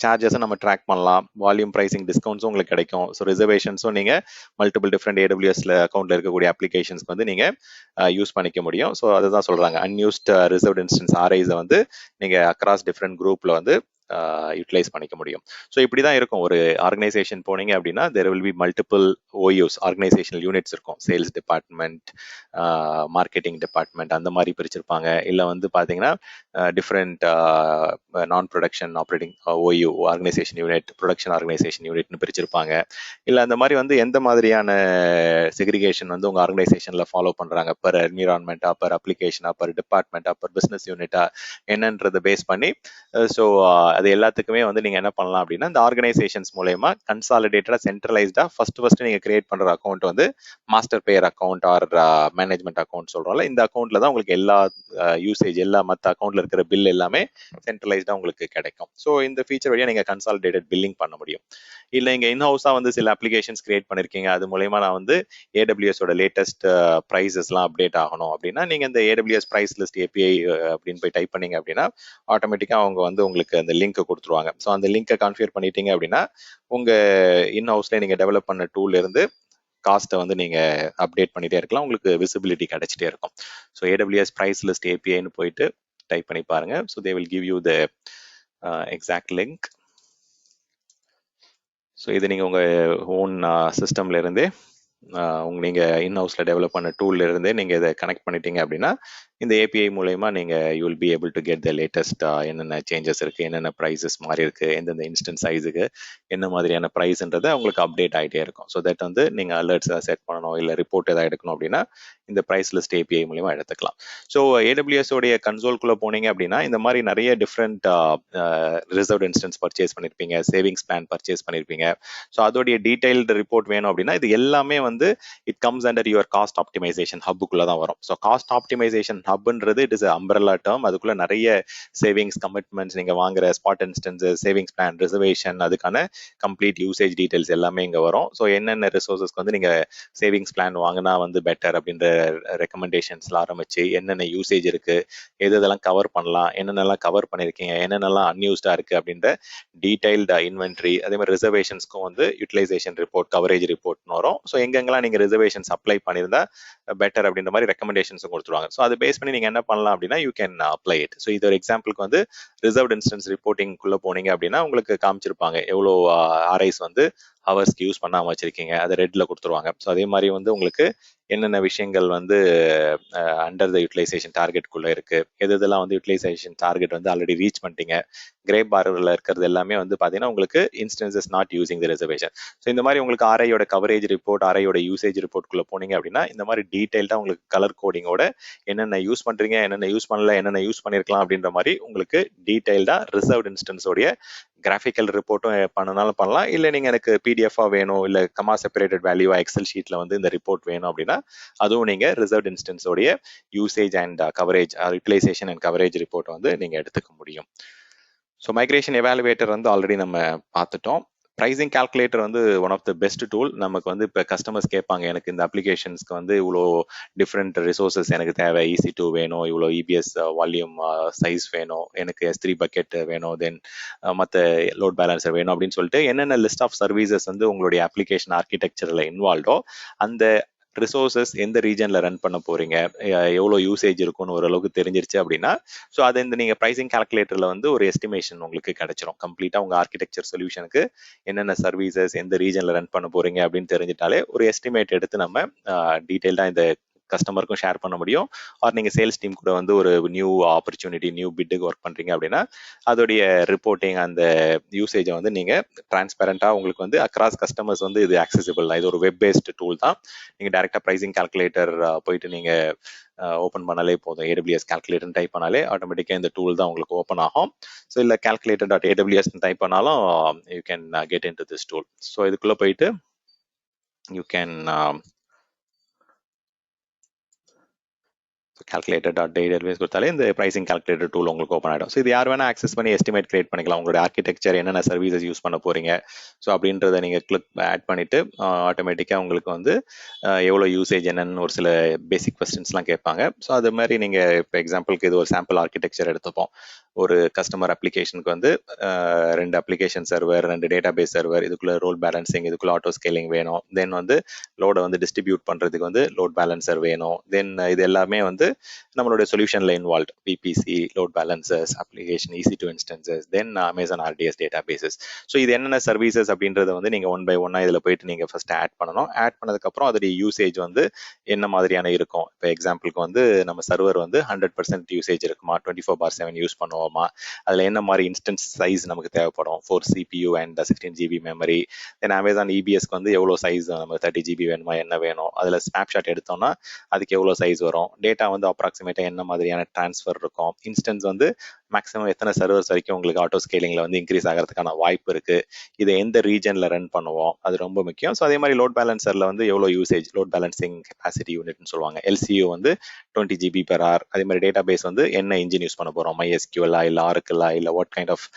சார்ஜஸை நம்ம ட்ராக் பண்ணலாம். வால்யூம் ப்ரைசிங் டிஸ்கவுண்ட்ஸும் உங்களுக்கு கிடைக்கும். ஸோ ரிசர்வேஷன்ஸும் நீங்கள் மல்டிபிள் டிஃப்ரெண்ட் AWSல அக்கௌண்ட்ல இருக்கக்கூடிய அப்ளிகேஷன்ஸ்க்கு வந்து நீங்கள் யூஸ் பண்ணிக்க முடியும். ஸோ அதுதான் சொல்றாங்க, அன்யூஸ்ட் ரிசர்வ்ட் இன்ஸ்டன்ஸ் RIஸை வந்து நீங்கள் அக்ராஸ் டிஃப்ரெண்ட் குரூப்ல வந்து யூட்டிலைஸ் பண்ணிக்க முடியும். ஸோ இப்படி தான் இருக்கும். ஒரு ஆர்கனைசேஷன் போனீங்க அப்படின்னா there will be multiple OUs, organisational units இருக்கும். சேல்ஸ் டிபார்ட்மெண்ட், மார்க்கெட்டிங் டிபார்ட்மெண்ட் அந்த மாதிரி பிரிச்சிருப்பாங்க. இல்லை வந்து பார்த்தீங்கன்னா டிஃப்ரெண்ட் நான் production operating OU organisation unit, production organisation யூனிட்னு பிரிச்சிருப்பாங்க. இல்லை அந்த மாதிரி வந்து எந்த மாதிரியான செக்ரிகேஷன் வந்து உங்கள் ஆர்கனைசேஷனில் ஃபாலோ பண்ணுறாங்க, பர் என்விரான்மெண்ட்டா, பர் அப்ளிகேஷனா, பர் டிபார்ட்மெண்ட்டா, பர் பிஸ்னஸ் யூனிட்டா என்னன்றதை பேஸ் பண்ணி ஸோ அது எல்லாத்துக்குமே வந்து நீங்க என்ன பண்ணலாம் அப்படின்னா இந்த ஆர்கனைசேஷன்ஸ் மூலயமா கன்சாலிடேட்டடா சென்ட்ரலைஸ்டா ஃபர்ஸ்ட் நீங்க கிரியேட் பண்ற அக்கௌண்ட் வந்து மாஸ்டர் பேர் அக்கௌண்ட் ஆர் மேனேஜ்மெண்ட் அக்கௌண்ட் சொல்றோம்ல, இந்த அக்கௌண்ட்ல தான் உங்களுக்கு எல்லா யூசேஜ் எல்லா மற்ற அக்கௌண்ட்ல இருக்கிற பில் எல்லாமே சென்ட்ரலைஸ்டா உங்களுக்கு கிடைக்கும். ஸோ இந்த ஃபீச்சர் வழியா நீங்க கன்சாலிடேட்டட் பில்லிங் பண்ண முடியும். இல்லை இங்க இன்ஹவுஸா வந்து சில அப்ளிகேஷன்ஸ் கிரியேட் பண்ணிருக்கீங்க, அது மூலயமா நான் வந்து AWS ஓட லேட்டஸ்ட் ப்ரைஸஸ்லாம் அப்டேட் ஆகணும் அப்படின்னா நீங்க இந்த AWS ப்ரைஸ் லிஸ்ட் API அப்படின்னு போய் டைப் பண்ணீங்க அப்படின்னா ஆட்டோமேட்டிக்கா அவங்க வந்து உங்களுக்கு அந்த லிங்க் கொடுத்துருவாங்க. ஸோ அந்த லிங்கை கான்ஃபிகர் பண்ணிட்டீங்க அப்படின்னா உங்க இன்ஹவுஸ்ல நீங்க டெவலப் பண்ண டூல்ல இருந்து காஸ்ட்டை வந்து நீங்க அப்டேட் பண்ணிட்டே இருக்கலாம், உங்களுக்கு விசிபிலிட்டி கிடைச்சிட்டே இருக்கும். ஸோ AWS ப்ரைஸ் லிஸ்ட் APIன்னு போயிட்டு டைப் பண்ணி பாருங்க. So they will give you the exact link. So இது நீங்கள் உங்கள் ஓன் சிஸ்டம்ல இருந்தே நீங்க இன்ஹவுஸ்ல டெவலப் பண்ண டூல்ல இருந்தே நீங்க இதை கனெக்ட் பண்ணிட்டீங்க அப்படின்னா இந்த ஏபிஐ மூலயமா நீங்க you will be able to get the latest என்னென்ன சேஞ்சஸ் இருக்கு, என்னென்ன ப்ரைஸஸ் மாறி இருக்கு, எந்தெந்த இன்ஸ்டன்ட் சைஸுக்கு என்ன மாதிரியான ப்ரைஸ்ன்றது உங்களுக்கு அப்டேட் ஆகிட்டே இருக்கும். ஸோ தட் வந்து நீங்க அலர்ட்ஸ் செட் பண்ணணும் இல்லை ரிப்போர்ட் எதாவது எடுக்கணும் அப்படின்னா இந்த ப்ரைஸ் லிஸ்ட் ஏபிஐ மூலயமா எடுத்துக்கலாம். ஸோ AWS உடைய கன்சோல்குள்ள போனீங்க அப்படின்னா இந்த மாதிரி நிறைய டிஃப்ரெண்ட் ரிசர்வ் இன்ஸ்டன்ஸ் பர்ச்சேஸ் பண்ணிருப்பீங்க, சேவிங்ஸ் பிளான் பர்ச்சேஸ் பண்ணிருப்பீங்க. ஸோ அதோடைய டீடைல்டு ரிப்போர்ட் வேணும் அப்படின்னா இது எல்லாமே வந்து it comes under your cost optimisation ஹப்புக்குள்ள தான் வரும். ஸோ காஸ்ட் ஆப்டிமைசேஷன் ஹப்ன்றது இட் இஸ் அம்பரலா டேர்ம். அதுக்குள்ள நிறைய சேவிங்ஸ் கமிட்மெண்ட்ஸ், நீங்க வாங்குற spot instances, savings plan, reservation, அதுக்கான கம்ப்ளீட் யூசேஜ் டீடைல்ஸ் எல்லாமே இங்க வரும். ஸோ என்னென்ன ரிசோர்சஸ்க்கு வந்து நீங்க சேவிங்ஸ் பிளான் வாங்கினா வந்து பெட்டர் அப்படின்ற ரெக்கமெண்டேஷன்ஸ்ல ஆரம்பிச்சு என்னென்ன யூசேஜ் இருக்கு, எது இதெல்லாம் கவர் பண்ணலாம், என்னென்னலாம் கவர் பண்ணிருக்கீங்க, என்னென்னலாம் அன்யூஸ்டா இருக்கு அப்படின்ற டீடைல்டு இன்வென்ட்ரி, அதே மாதிரி ரிசர்வேஷன்ஸ்க்கும் வந்து யூட்டிலைசேஷன் ரிப்போர்ட், கவரேஜ் ரிப்போர்ட்னு வரும். ஸோ எங்கெங்கெல்லாம் நீங்க ரிசர்வேஷன்ஸ் அப்ளை பண்ணியிருந்தா பெட்டர் அப்படின்ற மாதிரி ரெக்கமெண்டேஷன்ஸும் கொடுத்துருவாங்க. ஸோ அதை பேஸ் பண்ணி நீங்க என்ன பண்ணலாம் அப்படின்னா you can apply it. So இது ஒரு எக்ஸாம்பிளுக்கு வந்து ரிசர்வ்ட் இன்ஸ்டன்ஸ் ரிப்போர்ட்டிங்குள்ள போனீங்க அப்படின்னா உங்களுக்கு காமிச்சிருப்பாங்க எவ்வளோ ஆர்ஐஸ் வந்து ஹவர்ஸ்க்கு யூஸ் பண்ணாம வச்சிருக்கீங்க, அதை ரெட்ல கொடுத்துருவாங்க. ஸோ அதே மாதிரி வந்து உங்களுக்கு என்னென்ன விஷயங்கள் வந்து அண்டர் த யூட்டிலைசேஷன் டார்கெட்குள்ள இருக்கு, எது இதெல்லாம் வந்து யூட்டிலைசேஷன் டார்கெட் வந்து ஆல்ரெடி ரீச் பண்ணிட்டீங்க, கிரே பார்ல இருக்கிறது எல்லாமே வந்து பாத்தீங்கன்னா உங்களுக்கு instances not using the reservation. So இந்த மாதிரி உங்களுக்கு ஆர்ஐயோட கவரேஜ் ரிப்போர்ட், ஆர்ஐயோட யூசேஜ் ரிப்போர்ட்குள்ள போனீங்க அப்படின்னா இந்த மாதிரி டீடைல்டா உங்களுக்கு கலர் கோடிங்கோட என்னென்ன யூஸ் பண்றீங்க, என்னென்ன யூஸ் பண்ணல, என்னென்ன யூஸ் பண்ணிருக்கலாம் அப்படின்ற மாதிரி உங்களுக்கு டீடைல்டா ரிசர்வ்ட் இன்ஸ்டன்ஸோடைய கிராஃபிக்கல் ரிப்போர்ட்டும் பண்ணனாலும் பண்ணலாம். இல்லை நீங்க எனக்கு பிடிஎஃபா வேணும், இல்லை கமா செப்பரேட்டட் வேல்யூவா எக்ஸல் ஷீட்ல வந்து இந்த ரிப்போர்ட் வேணும் அப்படின்னா அதுவும் நீங்க ரிசர்வ்ட் இன்ஸ்டன்ஸோடைய usage and coverage, utilisation and coverage report வந்து நீங்க எடுத்துக்க முடியும். ஸோ மைக்ரேஷன் எவாலுவேட்டர் வந்து ஆல்ரெடி நம்ம பார்த்துட்டோம். ப்ரைசிங் கால்குலேட்டர் வந்து one of the best tool. நமக்கு வந்து இப்போ கஸ்டமர்ஸ் கேட்பாங்க எனக்கு இந்த அப்ளிகேஷன்ஸ்க்கு வந்து இவ்வளோ டிஃப்ரெண்ட் ரிசோர்ஸஸ் எனக்கு தேவை, EC2 வேணும், இவ்வளோ EBS வால்யூம் சைஸ் வேணும், எனக்கு S3 பக்கெட் வேணும், தென் மற்ற லோட் பேலன்சர் வேணும் அப்படின்னு சொல்லிட்டு என்னென்ன லிஸ்ட் ஆஃப் சர்வீசஸ் வந்து உங்களுடைய அப்ளிகேஷன் ஆர்கிடெக்சரில் இன்வால்வோ அந்த ரிசோர்சஸ் எந்த ரீஜன்ல ரன் பண்ண போறீங்க, எவ்வளோ யூசேஜ் இருக்கும்னு ஓரளவுக்கு தெரிஞ்சிருச்சு அப்படின்னா ஸோ அதை இந்த நீங்க ப்ரைசிங் கால்குலேட்டர்ல வந்து ஒரு எஸ்டிமேஷன் உங்களுக்கு கிடைச்சிரும். கம்ப்ளீட்டா உங்க ஆர்கிடெக்சர் சொல்யூஷனுக்கு என்னென்ன சர்வீசஸ் எந்த ரீஜன்ல ரன் பண்ண போறீங்க அப்படின்னு தெரிஞ்சிட்டாலே ஒரு எஸ்டிமேட் எடுத்து நம்ம டீடைல்டா இந்த கஸ்டமருக்கும் ஷேர் பண்ண முடியும். ஆர் நீங்க சேல்ஸ் டீம் கூட வந்து ஒரு நியூ ஆப்பர்ச்சுனிட்டி, நியூ பிட்டுக்கு ஒர்க் பண்றீங்க அப்படின்னா அதோடைய ரிப்போர்ட்டிங் அந்த யூசேஜை வந்து நீங்க டிரான்ஸ்பரண்டா உங்களுக்கு வந்து அக்ராஸ் கஸ்டமர்ஸ் வந்து இது ஆக்சசிபிள் தான். இது ஒரு வெப் பேஸ்டு டூல் தான். நீங்க டைரக்டா ப்ரைசிங் கால்குலேட்டர் போயிட்டு நீங்க ஓப்பன் பண்ணாலே போதும், AWS கால்குலேட்டர் டைப் பண்ணாலே ஆட்டோமேட்டிக்காக இந்த டூல் தான் உங்களுக்கு ஓப்பன் ஆகும். ஸோ இல்லை calculator.aws டைப் பண்ணாலும் you can get in to this tool. So இதுக்குள்ள போயிட்டு யூ கேன் calculator.aws கொடுத்தாலே இந்த ப்ரைசிங் கால்குலேட்டர் டூல் உங்களுக்கு ஓப்பன் ஆகிடும். ஸோ இது யார் வேணா ஆக்சஸ் பண்ணி எஸ்டிமேட் கிரியேட் பண்ணிக்கலாம். உங்களுடைய ஆர்கிடெக்சர் என்னென்ன சர்வீசஸ் யூஸ் பண்ண போறீங்க ஸோ அப்படின்றத நீங்க கிளிக் ஆட் பண்ணிட்டு ஆட்டோமேட்டிக்காக உங்களுக்கு வந்து எவ்வளோ யூசேஜ் என்னன்னு ஒரு சில பேசிக் கொஸ்டின்ஸ்லாம் கேட்பாங்க. ஸோ அது மாதிரி நீங்க இப்போ எக்ஸாம்பிளுக்கு இது ஒரு சாம்பிள் ஆர்கிடெக்சர் எடுத்துப்போம். ஒரு கஸ்டமர் அப்ளிகேஷனுக்கு வந்து 2 application server, 2 database server, இதுக்குள்ள ரோல் பேலன்சிங், இதுக்குள்ள ஆட்டோ ஸ்கேலிங் வேணும், தென் வந்து லோடை வந்து டிஸ்ட்ரிபியூட் பண்றதுக்கு வந்து லோட் பேலன்சர் வேணும், தென் இது எல்லாமே வந்து நம்மளுடைய சொல்யூஷன்ல involve VPC, load balancers, application EC2 instances, then Amazon RDS databases. So இது என்னென்ன சர்வீசஸ் அப்படின்றத வந்து நீங்க ஒன் பை ஒன்னா இதுல போயிட்டு நீங்க ஃபர்ஸ்ட் ஆட் பண்ணணும். ஆட் பண்ணதுக்கு அப்புறம் அதோடைய யூசேஜ் வந்து என்ன மாதிரியான இருக்கும். இப்போ எக்ஸாம்பிளுக்கு வந்து நம்ம சர்வர் வந்து 100% யூசேஜ் இருக்குமா, 24/7 யூஸ் பண்ணுவோமா, அதுல என்ன மாதிரி இன்ஸ்டன்ஸ் சைஸ் நமக்கு தேவைப்படும், 4 CPU and 16 GB memory, then Amazon EBSக்கு வந்து எவ்வளோ சைஸ், நம்ம 30 GB வேணுமா, என்ன வேணும், அதுல ஸ்னாப்ஷாட் எடுத்தோம்னா அதுக்கு எவ்வளோ சைஸ் வரும், டேட்டா வந்து அப்ராக்சிமேட்டா என்ன மாதிரியான டிரான்ஸ்ஃபர் இருக்கும், இன்ஸ்டன்ஸ் வந்து மேக்ஸிமம் எத்தனை சர்வர்ஸ் வரைக்கும் உங்களுக்கு ஆட்டோ ஸ்கேலிங்ல வந்து இன்க்ரீஸ் ஆகிறதுக்கான வாய்ப்பு இருக்கு, இதை எந்த ரீஜன்ல ரன் பண்ணுவோம், அது ரொம்ப முக்கியம். ஸோ அதே மாதிரி லோட் பேலன்சர்ல வந்து எவ்வளோ யூசேஜ், லோட் பேலன்சிங் கெப்பாசிட்டி யூனிட்னு சொல்லுவாங்க, எல்சியூ வந்து 20 GB per hour. அதே மாதிரி டேட்டா பேஸ் வந்து என்ன இன்ஜின் யூஸ் பண்ண போறோம், MySQL இல்லை ஆரக்கிளா இல்லை what kind of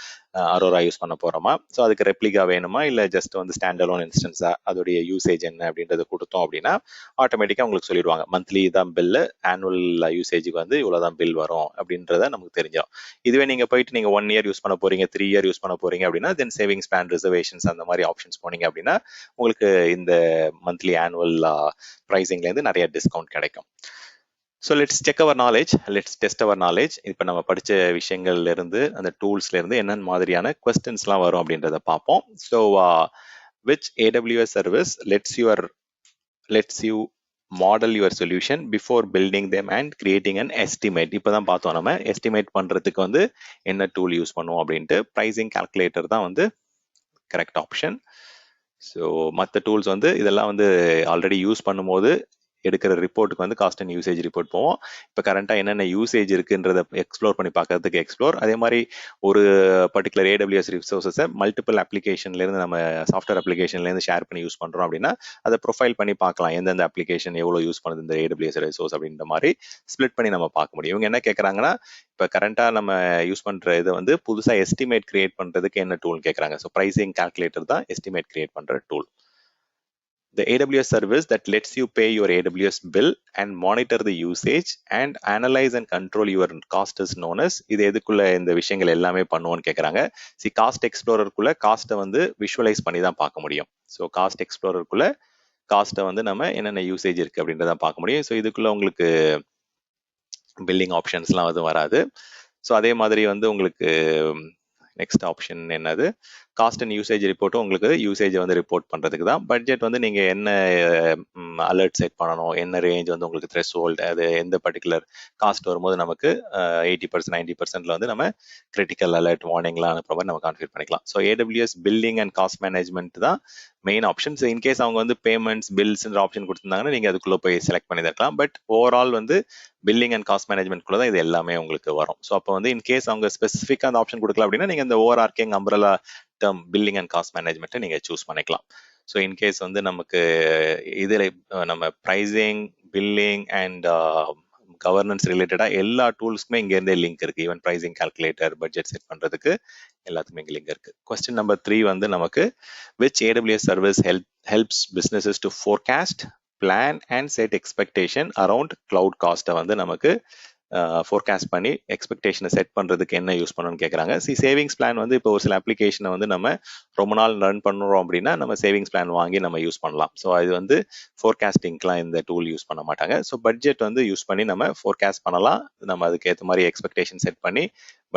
Aurora use பண்ண போறோமா, ஸோ அதுக்கு ரெப்ளிகா வேணுமா இல்லை ஜஸ்ட் வந்து ஸ்டாண்ட் அலோன் இன்ஸ்டன்ஸா, அதோடைய யூசேஜ் என்ன அப்படின்றத கொடுத்தோம் அப்படின்னா ஆட்டோமேட்டிக்கா உங்களுக்கு சொல்லிடுவாங்க மந்த்லி தான் பில்லு, ஆனுவல் யூசேஜுக்கு வந்து இவ்வளவுதான் பில் வரும் அப்படின்றத நமக்கு தெரிஞ்சிடும். இதுவே நீங்க போயிட்டு நீங்க 1 year யூஸ் பண்ண போறீங்க, 3 year யூஸ் பண்ண போறீங்க அப்படின்னா தென் சேவிங்ஸ் பிளான், ரிசர்வேஷன்ஸ் அந்த மாதிரி ஆப்ஷன்ஸ் போனீங்க அப்படின்னா உங்களுக்கு இந்த மந்த்லி ஆனுவல் ப்ரைசிங்ல இருந்து நிறைய டிஸ்கவுண்ட் கிடைக்கும். So let's check our knowledge, let's test our knowledge. இப்போ நம்ம படித்த விஷயங்கள்ல இருந்து அந்த டூல்ஸ்ல இருந்து என்னென்ன மாதிரியான கொஸ்டின்ஸ்லாம் வரும் அப்படின்றத பார்ப்போம். So which AWS service lets you model your solution before building them and creating an estimate. இப்போதான் பார்த்தோம் நம்ம எஸ்டிமேட் பண்றதுக்கு வந்து என்ன டூல் யூஸ் பண்ணுவோம் அப்படின்ட்டு. ப்ரைசிங் கால்குலேட்டர் தான் வந்து கரெக்ட் ஆப்ஷன். ஸோ மற்ற டூல்ஸ் வந்து இதெல்லாம் வந்து ஆல்ரெடி யூஸ் பண்ணும்போது எடுக்கிற ரிப்போர்ட்டுக்கு வந்து காஸ்ட் அண்ட் யூசேஜ் ரிப்போர்ட் போவோம். இப்போ கரண்டாக என்னென்ன யூசேஜ் இருக்குன்றத எக்ஸ்ப்ளோர் பண்ணி பார்க்கறதுக்கு எக்ஸ்ப்ளோர். அதே மாதிரி ஒரு பர்டிகுலர் AWS ரிசோர்ஸஸை மல்டிபிள் அப்ளிகேஷன்லேருந்து நம்ம சாஃப்ட்வேர் அப்ளிகேஷன்லேருந்து ஷேர் பண்ணி யூஸ் பண்ணுறோம் அப்படின்னா அதை ப்ரொஃபைல் பண்ணி பார்க்கலாம், எந்தெந்த அப்ளிகேஷன் எவ்வளோ யூஸ் பண்ணுது இந்த AWS ரிசோர்ஸ் அப்படின்ற மாதிரி ஸ்ப்ளிட் பண்ணி நம்ம பார்க்க முடியும். இவங்க என்ன கேட்குறாங்கன்னா இப்போ கரண்டாக நம்ம யூஸ் பண்ணுற இதை வந்து புதுசாக எஸ்டிமேட் கிரியேட் பண்ணுறதுக்கு என்ன டூல் கேட்குறாங்க. ஸோ ப்ரைசிங் கால்குலேட்டர் தான் எஸ்டிமேட் கிரியேட் பண்ணுற tool. The AWS service that lets you pay your AWS bill and monitor the usage and analyze and control your cost is known as. இது எதுக்குள்ள இந்த விஷயங்கள் எல்லாமே பண்ணுவோன்னு கேட்குறாங்க. காஸ்ட் எக்ஸ்ப்ளோரருக்குள்ள காஸ்ட்டை வந்து விஷுவலைஸ் பண்ணி தான் பார்க்க முடியும். ஸோ காஸ்ட் எக்ஸ்ப்ளோரருக்குள்ள காஸ்ட்டை வந்து நம்ம என்னென்ன யூசேஜ் இருக்கு அப்படின்றத பார்க்க முடியும். ஸோ இதுக்குள்ள உங்களுக்கு பில்லிங் ஆப்ஷன்ஸ்லாம் எதுவும் வராது. ஸோ அதே மாதிரி வந்து உங்களுக்கு நெக்ஸ்ட் ஆப்ஷன் என்னது, காஸ்ட் அண்ட் யூசேஜ் ரிப்போர்ட்டும் உங்களுக்கு யூசேஜை வந்து ரிப்போர்ட் பண்ணுறதுக்கு தான். பட்ஜெட் வந்து நீங்கள் என்ன அலர்ட் செட் பண்ணணும், என்ன ரேஞ்ச் வந்து உங்களுக்கு த்ரெஷ்ஹோல்டு, அது எந்த பர்டிகுலர் காஸ்ட் வரும்போது நமக்கு 80% 90% வந்து நம்ம கிரிட்டிக்கல் அலர்ட் வார்னிங்லாம் அனுப்புற மாதிரி நம்ம கான்ஃபிகர் பண்ணிக்கலாம். So AWS billing and cost management தான் மெயின் ஆப்ஷன். ஸோ இன்கேஸ் அவங்க வந்து பேமெண்ட்ஸ் பில்ஸ்ன்ற ஆப்ஷன் கொடுத்துருந்தாங்கன்னா நீங்கள் அதுக்குள்ளே போய் செலக்ட் பண்ணி இருக்கலாம். பட் ஓவரால் வந்து பில்லிங் அண்ட் காஸ்ட் மேனேஜ்மெண்ட்குள்ள தான் இது எல்லாமே உங்களுக்கு வரும். ஸோ அப்போ வந்து இன்கேஸ் அவங்க ஸ்பெசிஃபிக்காக அந்த ஆப்ஷன் கொடுக்கல அப்படின்னா நீங்கள் இந்த overarching umbrella term billing and cost மேனேஜ்மெண்ட்டை நீங்கள் சூஸ் பண்ணிக்கலாம். ஸோ இன்கேஸ் வந்து நமக்கு இதில் நம்ம ப்ரைசிங், பில்லிங் அண்ட் கவர்னன்ஸ் ரிலேட்டடாக எல்லா டூல்ஸ்க்குமே இங்கேருந்தே லிங்க் இருக்கு. Even pricing calculator, budget set பண்ணுறதுக்கு எல்லாத்துக்குமே இங்கே லிங்க் இருக்கு. கொஸ்டின் நம்பர் 3 வந்து நமக்கு which AWS service helps businesses to forecast, plan and set expectation around cloud cost வந்து நமக்கு ஃபோர்காஸ்ட் பண்ணி எக்ஸ்பெக்டேஷனை செட் பண்ணுறதுக்கு என்ன யூஸ் பண்ணணும்னு கேட்குறாங்க. சேவிங்ஸ் பிளான் வந்து இப்போ ஒரு சில அப்ளிகேஷனை வந்து நம்ம ரொம்ப நாள் ரன் பண்ணுறோம் அப்படின்னா நம்ம சேவிங்ஸ் பிளான் வாங்கி நம்ம யூஸ் பண்ணலாம். ஸோ அது வந்து ஃபோர்காஸ்டிங்லாம் இந்த டூல் யூஸ் பண்ண மாட்டாங்க. ஸோ பட்ஜெட் வந்து யூஸ் பண்ணி நம்ம ஃபோர்காஸ்ட் பண்ணலாம். நம்ம அதுக்கு ஏற்ற மாதிரி எக்ஸ்பெக்டேஷன் செட் பண்ணி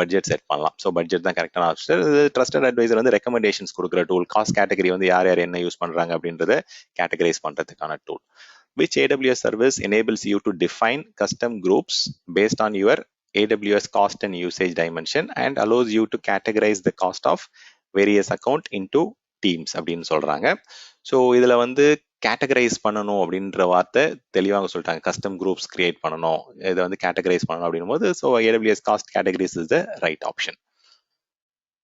பட்ஜெட் செட் பண்ணலாம். ஸோ பட்ஜெட் தான் கரெக்டான ஆப்ஷன். இது ட்ரஸ்டட் அட்வைசர் வந்து ரெக்கமெண்டேஷன்ஸ் கொடுக்குற டூல். காஸ்ட் கேட்டகரி வந்து யார் யார் என்ன யூஸ் பண்ணுறாங்க அப்படின்றத கேட்டகரைஸ் பண்ணுறதுக்கான tool. Which AWS service enables you to define custom groups based on your AWS cost and usage dimension and allows you to categorize the cost of various account into teams அப்படின்னு சொல்றாங்க. So இதுல வந்து categorise பண்ணணும் அப்படின்ற வார்த்தை தெளிவாக சொல்லிட்டாங்க. Custom groups create பண்ணணும், இதை வந்து கேட்டகரைஸ் பண்ணணும் அப்படின்னும் போது so AWS cost categories is the right option.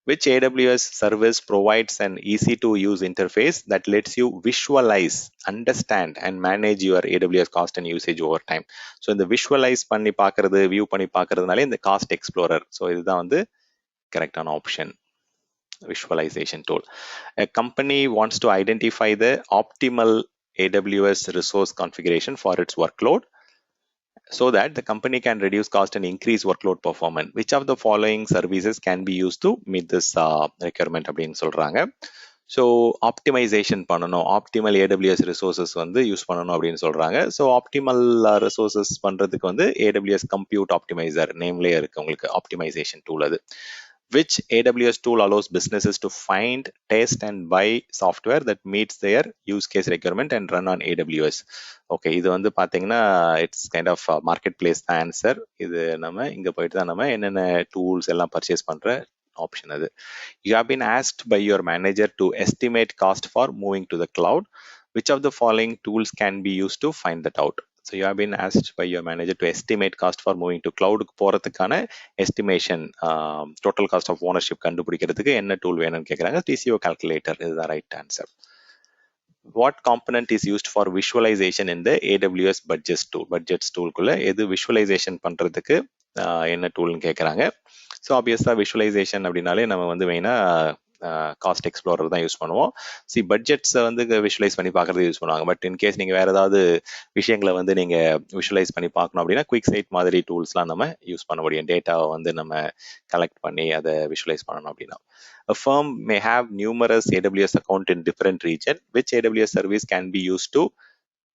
Which AWS service provides an easy-to-use interface that lets you visualize, understand, and manage your AWS cost and usage over time. So இந்த visualize பண்ணி பார்க்கறது, view பண்ணி பார்க்கறதுனாலே இந்த cost explorer. So இதுதான் வந்து கரெக்டான option, visualization tool. A company wants to identify the optimal AWS resource configuration for its workload so that the company can reduce cost and increase workload performance. Which of the following services can be used to meet this requirement அப்படின்னு சொல்றாங்க. So optimisation பண்ணணும், optimal AWS resources வந்து use பண்ணணும் அப்படின்னு சொல்றாங்க. So optimal resources பண்றதுக்கு வந்து AWS compute optimizer நேம்லேயே இருக்கு உங்களுக்கு ஆப்டிமைசேஷன் டூல். அது which AWS tool allows businesses to find, test and buy software that meets their use case requirement and run on AWS. Okay, இது வந்து பார்த்தீங்கன்னா it's kind of marketplace தான் answer. இது நம்ம இங்கே போயிட்டு தான் நம்ம என்னென்ன டூல்ஸ் எல்லாம் பர்ச்சேஸ் பண்ணுற ஆப்ஷன் அது. You have been asked by your manager to estimate cost for moving to the cloud. Which of the following tools can be used to find that out? So you have been asked by your manager to estimate cost for moving to cloud போறதுக்கான estimation total cost of ownership கண்டுபிடிக்கிறதுக்கு என்ன tool வேணும்னு கேக்குறாங்க. TCO calculator is the right answer. What component is used for visualization in the AWS budgets tool குள்ள எது visualization பண்றதுக்கு என்ன டூல்னு கேக்குறாங்க. ஸோ ஆப்வியஸா விஷுவலைசேஷன் அப்படின்னாலே நம்ம வந்து மெயினா காஸ்ட் எக்ஸ்ப்ளோரர் தான் யூஸ் பண்ணுவோம். பட்ஜெட்ஸை வந்து விஷுவலைஸ் பண்ணி பார்க்கறது யூஸ் பண்ணுவாங்க. பட் இன்கேஸ் நீங்கள் வேற ஏதாவது விஷயங்களை வந்து நீங்கள் விஷுவலைஸ் பண்ணி பார்க்கணும் அப்படின்னா குயிக் சைட் மாதிரி டூல்ஸ்லாம் நம்ம யூஸ் பண்ண முடியும். டேட்டாவை வந்து நம்ம கலெக்ட் பண்ணி அதை விஷுவலைஸ் பண்ணணும் அப்படின்னா. A firm may have numerous AWS account in different region. Which AWS service can be used to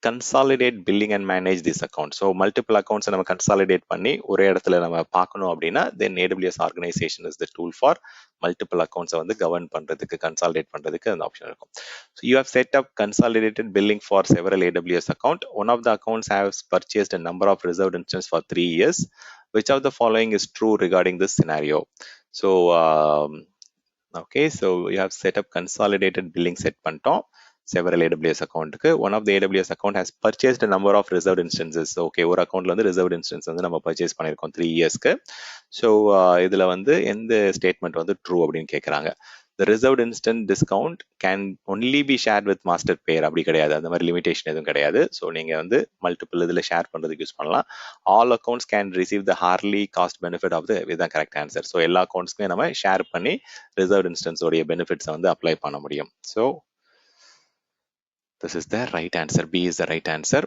consolidate billing and manage this account? So multiple accounts நம்ம consolidate பண்ணி ஒரே இடத்துல நம்ம பார்க்கணும் அப்படின்னா then AWS organization is the tool for multiple accounts வந்து govern பண்றதுக்கு consolidate பண்றதுக்கு அந்த ஆப்ஷன் இருக்கும். So you have set up consolidated billing for several AWS account. One of the accounts has purchased a number of reserved instance for 3 years. Which of the following is true regarding this scenario? So okay, so you have set up consolidated billing set பண்ணிட்டோம் several AWS account. One of the AWS account has purchased a number of reserved instances. Okay, ஒரு அக்கௌண்ட்ல வந்து reserved instance வந்து நம்ம purchase பண்ணிருக்கோம் 3 yearsக்கு. So இதுல வந்து எந்த ஸ்டேட்மெண்ட் வந்து ட்ரூ அப்படின்னு கேட்குறாங்க. The reserved instant discount can only be shared with master payer. அப்படி கிடையாது, அந்த மாதிரி லிமிடேஷன் எதுவும் கிடையாது. ஸோ நீங்க வந்து மல்டிபிள் இதில் ஷேர் பண்றதுக்கு யூஸ் பண்ணலாம். All accounts can receive the hourly cost benefit of the, இதுதான் கரெக்ட் ஆன்சர். ஸோ எல்லா அக்கௌண்ட்ஸ்க்குமே நம்ம ஷேர் பண்ணி ரிசர்வ்ட் இன்ஸ்டன்ஸோடைய பெனிஃபிட்ஸை வந்து அப்ளை பண்ண முடியும். So this is the right answer. B is the right answer.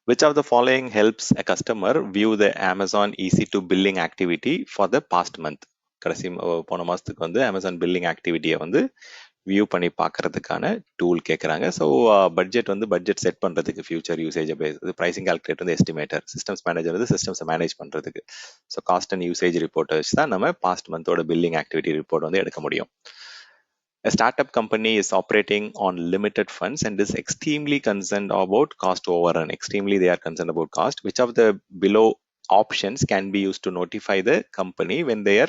Which of the following helps a customer view the Amazon EC2 billing activity for the past month? கடைசி போன மாதத்துக்கு வந்து Amazon billing ஆக்டிவிட்டியை வந்து view பண்ணி பார்க்கறதுக்கான tool கேட்குறாங்க. So budget வந்து budget set பண்ணுறதுக்கு ஃபியூச்சர் யூசேஜை பேஸ், ப்ரைசிங் கால்குலேட்டர் வந்து எஸ்டிமேட்டர், சிஸ்டம்ஸ் மேனேஜர் வந்து சிஸ்டம்ஸை மேனேஜ் பண்ணுறதுக்கு. ஸோ காஸ்ட் அண்ட் யூசேஜ் ரிப்போர்ட்டை வச்சு தான் நம்ம பாஸ்ட் மந்தோட பில்லிங் ஆக்டிவிட்டி ரிப்போர்ட் வந்து எடுக்க முடியும். A startup company is operating on limited funds and is extremely concerned about cost overrun. Extremely, they are concerned about cost. Which of the below options can be used to notify the company when their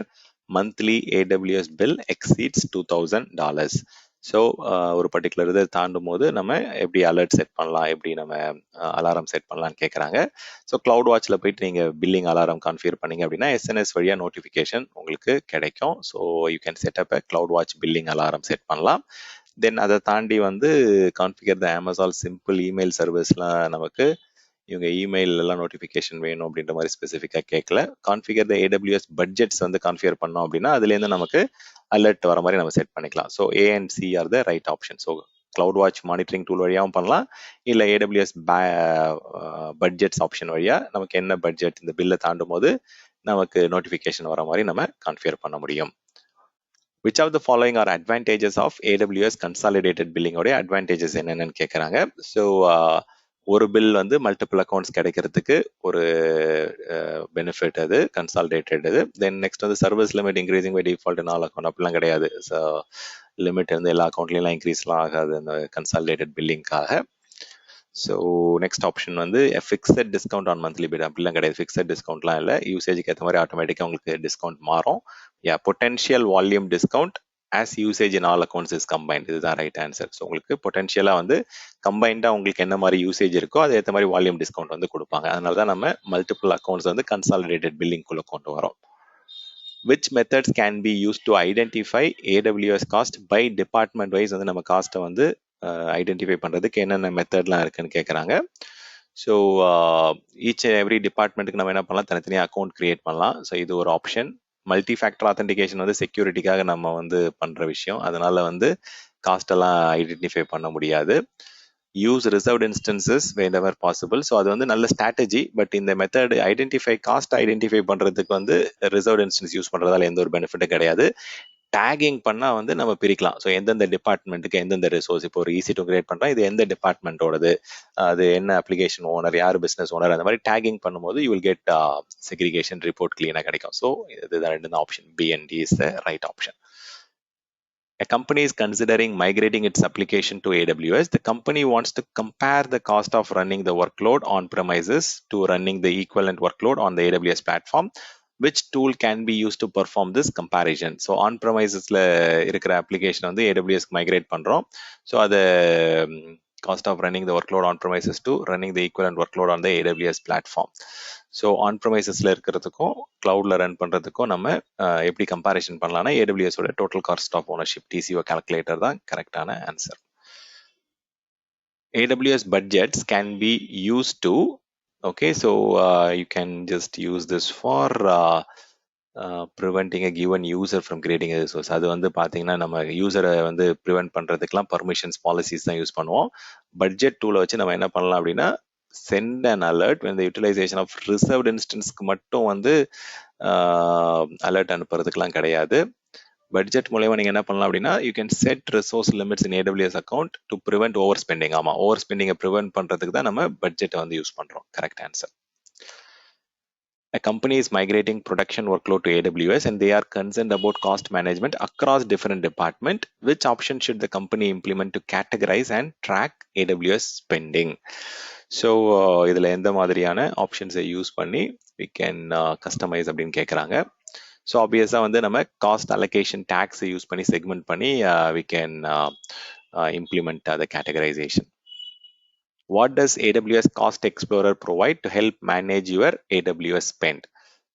monthly AWS bill exceeds $2,000? So ஒரு particular இதை தாண்டும் போது நம்ம எப்படி alert set பண்ணலாம், எப்படி நம்ம alarm set பண்ணலாம்னு கேட்குறாங்க. ஸோ கிளவுட் வாட்சில் போயிட்டு நீங்கள் பில்லிங் அலாரம் கான்ஃபிகர் பண்ணீங்க அப்படின்னா எஸ்என்எஸ் வழியாக நோட்டிஃபிகேஷன் உங்களுக்கு கிடைக்கும். So you can set up CloudWatch billing alarm set பண்ணலாம். தென் அதை தாண்டி வந்து configure the Amazon Simple Email சர்வீஸ்லாம் நமக்கு இவங்க இமெயில் எல்லாம் நோட்டிஃபிகேஷன் வேணும் அப்படின்ற மாதிரி ஸ்பெசிஃபிக்காக கேட்கல. கான்ஃபிகர் த AWS பட்ஜெட்ஸ் வந்து கான்ஃபிகர் பண்ணோம் அப்படின்னா அதுலேருந்து நமக்கு அலர்ட் வர மாதிரி நம்ம செட் பண்ணிக்கலாம். So A and C R the right option. So cloud watch monitoring tool வழியாகவும் பண்ணலாம், இல்லை AWS பட்ஜெட்ஸ் ஆப்ஷன் வழியாக நமக்கு என்ன பட்ஜெட் இந்த பில்லை தாண்டும் போது நமக்கு நோட்டிஃபிகேஷன் வர மாதிரி நம்ம கான்ஃபிகர் பண்ண முடியும். Which of the following are advantages of AWS consolidated billing உடைய advantages என்னென்னு கேட்குறாங்க. ஸோ ஒரு பில் வந்து மல்டிபிள் அக்கௌண்ட்ஸ் கிடைக்கிறதுக்கு ஒரு பெனிஃபிட் அது கன்சாலிடேட்டட் இது. தென் நெக்ஸ்ட் வந்து service limit increasing by default in all account அப்படிலாம் கிடையாது. ஸோ லிமிட் வந்து எல்லா அக்கௌண்ட்லாம் இன்க்ரீஸ்லாம் ஆகாது அந்த கன்சாலிடேட்டட் பில்லிங்காக. ஸோ நெக்ஸ்ட் ஆப்ஷன் வந்து fixed discount on monthly bill அப்படிலாம் கிடையாது. ஃபிக்ஸட் டிஸ்கவுண்ட்லாம் இல்லை, யூசேஜுக்கு ஏற்ற மாதிரி ஆட்டோமேட்டிக்காக உங்களுக்கு டிஸ்கவுண்ட் மாறும். Potential volume discount as usage in all accounts is combined. இதுதான் ரைட் ஆன்சர். ஸோ உங்களுக்கு பொட்டென்ஷியலா வந்து கம்பைண்டா உங்களுக்கு என்ன மாதிரி யூசேஜ் இருக்கோ அது ஏற்ற மாதிரி வால்யூம் டிஸ்கவுண்ட் வந்து கொடுப்பாங்க. அதனால தான் நம்ம மல்டிபிள் அக்கௌண்ட்ஸ் வந்து கன்சாலிடேட்டட் பில்லிங் குள்ள கொண்டு வரோம். Which methods can be used to identify AWS cost by department wise? வந்து நம்ம காஸ்ட்டை வந்து ஐடென்டிஃபை பண்றதுக்கு என்னென்ன மெத்தட்லாம் இருக்குன்னு கேட்குறாங்க. ஸோ ஈச் அண்ட் எவ்ரி டிபார்ட்மெண்ட்டுக்கு நம்ம என்ன பண்ணலாம், தனித்தனியாக அக்கௌண்ட் கிரியேட் பண்ணலாம். ஸோ இது ஒரு ஆப்ஷன். மல்டி ஃபேக்டர் ஆத்தென்டிகேஷன் வந்து செக்யூரிட்டிக்காக நம்ம வந்து பண்ற விஷயம், அதனால வந்து காஸ்ட் எல்லாம் ஐடென்டிஃபை பண்ண முடியாது. Use reserved instances whenever possible. So அது வந்து நல்ல ஸ்ட்ராட்டஜி. பட் இந்த மெத்தட் காஸ்ட் ஐடென்டிஃபை பண்றதுக்கு வந்து ரிசர்வ்ட் இன்ஸ்டன்ஸ் யூஸ் பண்றதால எந்த ஒரு பெனிஃபிட்டும் கிடையாது. டேகிங் பண்ணா வந்து நம்ம பிரிக்கலாம். ஸோ எந்தெந்த டிபார்ட்மெண்ட்டுக்கு எந்தெந்த ரிசோர்ஸ், இப்போ ஒரு EC2 கிரியேட் பண்றோம், இது எந்த டிபார்ட்மெண்ட்டோடது, அது என்ன அப்ளிகேஷன் ஓனர், யார் பிசினஸ் ஓனர், அந்த மாதிரி டேகிங் பண்ணும்போது you will get segregation report கிளீனா கிடைக்கும். ஸோ இதுதான் ரெண்டு option. B and D is the right option. A company is considering migrating its application to AWS. The company wants to compare the cost of running the workload on premises to running the equivalent workload on the AWS platform. Which tool can be used to perform this comparison? So on premisesல இருக்கிற application வந்து AWS migrate பண்றோம். So அதை cost of running the workload on premises to running the equivalent workload on the AWS platform. So on ப்ரமைசஸில் இருக்கிறதுக்கும் க்ளவுடில் run பண்ணுறதுக்கும் நம்ம எப்படி கம்பேரிஷன் பண்ணலாம்னா ஏடபிள்யூஎஸோட total cost of ownership TCO calculator தான் கரெக்டான answer. AWS budgets can be used to, okay, so you can just use this for preventing a given user from creating a resource. அது வந்து பார்த்தீங்கன்னா நம்ம யூசரை வந்து ப்ரிவென்ட் பண்ணுறதுக்கெலாம் பர்மிஷன்ஸ் பாலிசிஸ் தான் use பண்ணுவோம். Budget டூலை வச்சு நம்ம என்ன பண்ணலாம் அப்படின்னா send an alert when the utilization of reserved instanceக்கு மட்டும் வந்து அலர்ட் அனுப்புறதுக்கெலாம் கிடையாது. பட்ஜெட் மூலமா நீங்க என்ன பண்ணலாம் அப்படின்னா you can set resource limits in AWS account to prevent over spending. ஆமா, ஓவர் ஸ்பெண்டிங்கை ப்ரிவென்ட் பண்றதுக்கு தான் நம்ம பட்ஜெட்டை வந்து யூஸ் பண்றோம். Correct answer. A company is migrating production workload to AWS and they are concerned about cost management across different departments. Which option should the company implement to categorize and track AWS spending? So இதில் எந்த மாதிரியான ஆப்ஷன்ஸை use பண்ணி we can customize அப்படின்னு கேட்குறாங்க. So ஆப்வியஸாக வந்து நம்ம cost allocation டேக்ஸை use பண்ணி செக்மெண்ட் பண்ணி we can implement the categorization. What does AWS Cost Explorer provide to help manage your AWS spend?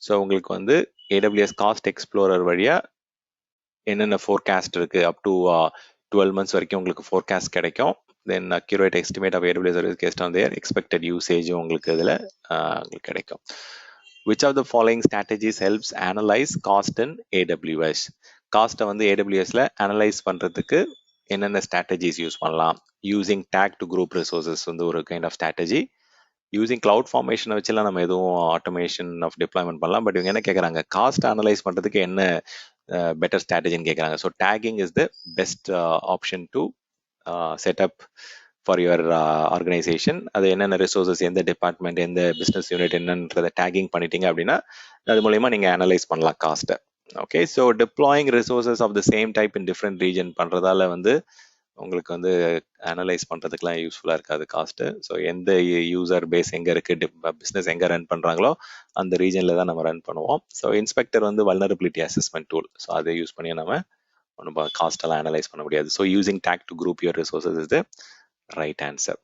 So உங்களுக்கு வந்து AWS Cost Explorer வழியா என்னென்ன ஃபோர்காஸ்ட் இருக்கு அப் டு 12 months வரைக்கும் உங்களுக்கு ஃபோர்காஸ்ட் கிடைக்கும். Then accurate estimate of AWS service cost on their expected யூசேஜும் உங்களுக்கு இதில் உங்களுக்கு கிடைக்கும். Which of the following strategies helps analyze cost in AWS? காஸ்ட்டை வந்து AWSல அனலைஸ் பண்ணுறதுக்கு என்னென்ன ஸ்ட்ராட்டஜிஸ் யூஸ் பண்ணலாம்? Using tag to group resources வந்து ஒரு kind of strategy. Using cloud ஃபார்மேஷனை வச்சுலாம் நம்ம எதுவும் ஆட்டோமேஷன் ஆஃப் டிப்ளாய்மெண்ட் பண்ணலாம். பட் இவங்க என்ன கேட்குறாங்க, காஸ்ட் அனலைஸ் பண்ணுறதுக்கு என்ன பெட்டர் ஸ்ட்ராட்டஜின்னு கேட்குறாங்க. So taking is the best option to setup for your organisation. அது என்னென்ன ரிசோர்ஸஸ், எந்த டிபார்ட்மெண்ட், எந்த பிஸ்னஸ் யூனிட் என்னன்றதை டேகிங் பண்ணிட்டீங்க அப்படின்னா அது மூலயமா நீங்கள் அனலைஸ் பண்ணலாம் காஸ்ட்டை. Okay, so deploying resources of the same type in different region பண்ணுறதால வந்து உங்களுக்கு வந்து அனலைஸ் பண்ணுறதுக்குலாம் யூஸ்ஃபுல்லாக இருக்காது காஸ்ட்டு. ஸோ எந்த யூசர் பேஸ் எங்கே இருக்குது, பிஸ்னஸ் எங்கே ரன் பண்ணுறாங்களோ அந்த ரீஜனில் தான் நம்ம ரன் பண்ணுவோம். ஸோ இன்ஸ்பெக்டர் வந்து வல்னரபிலிட்டி அசஸ்மெண்ட் டூல். ஸோ அதை யூஸ் பண்ணி நம்ம ஒன்றும் காஸ்டெல்லாம் அனலைஸ் பண்ண முடியாது. So using tag to group your resources is the right answer.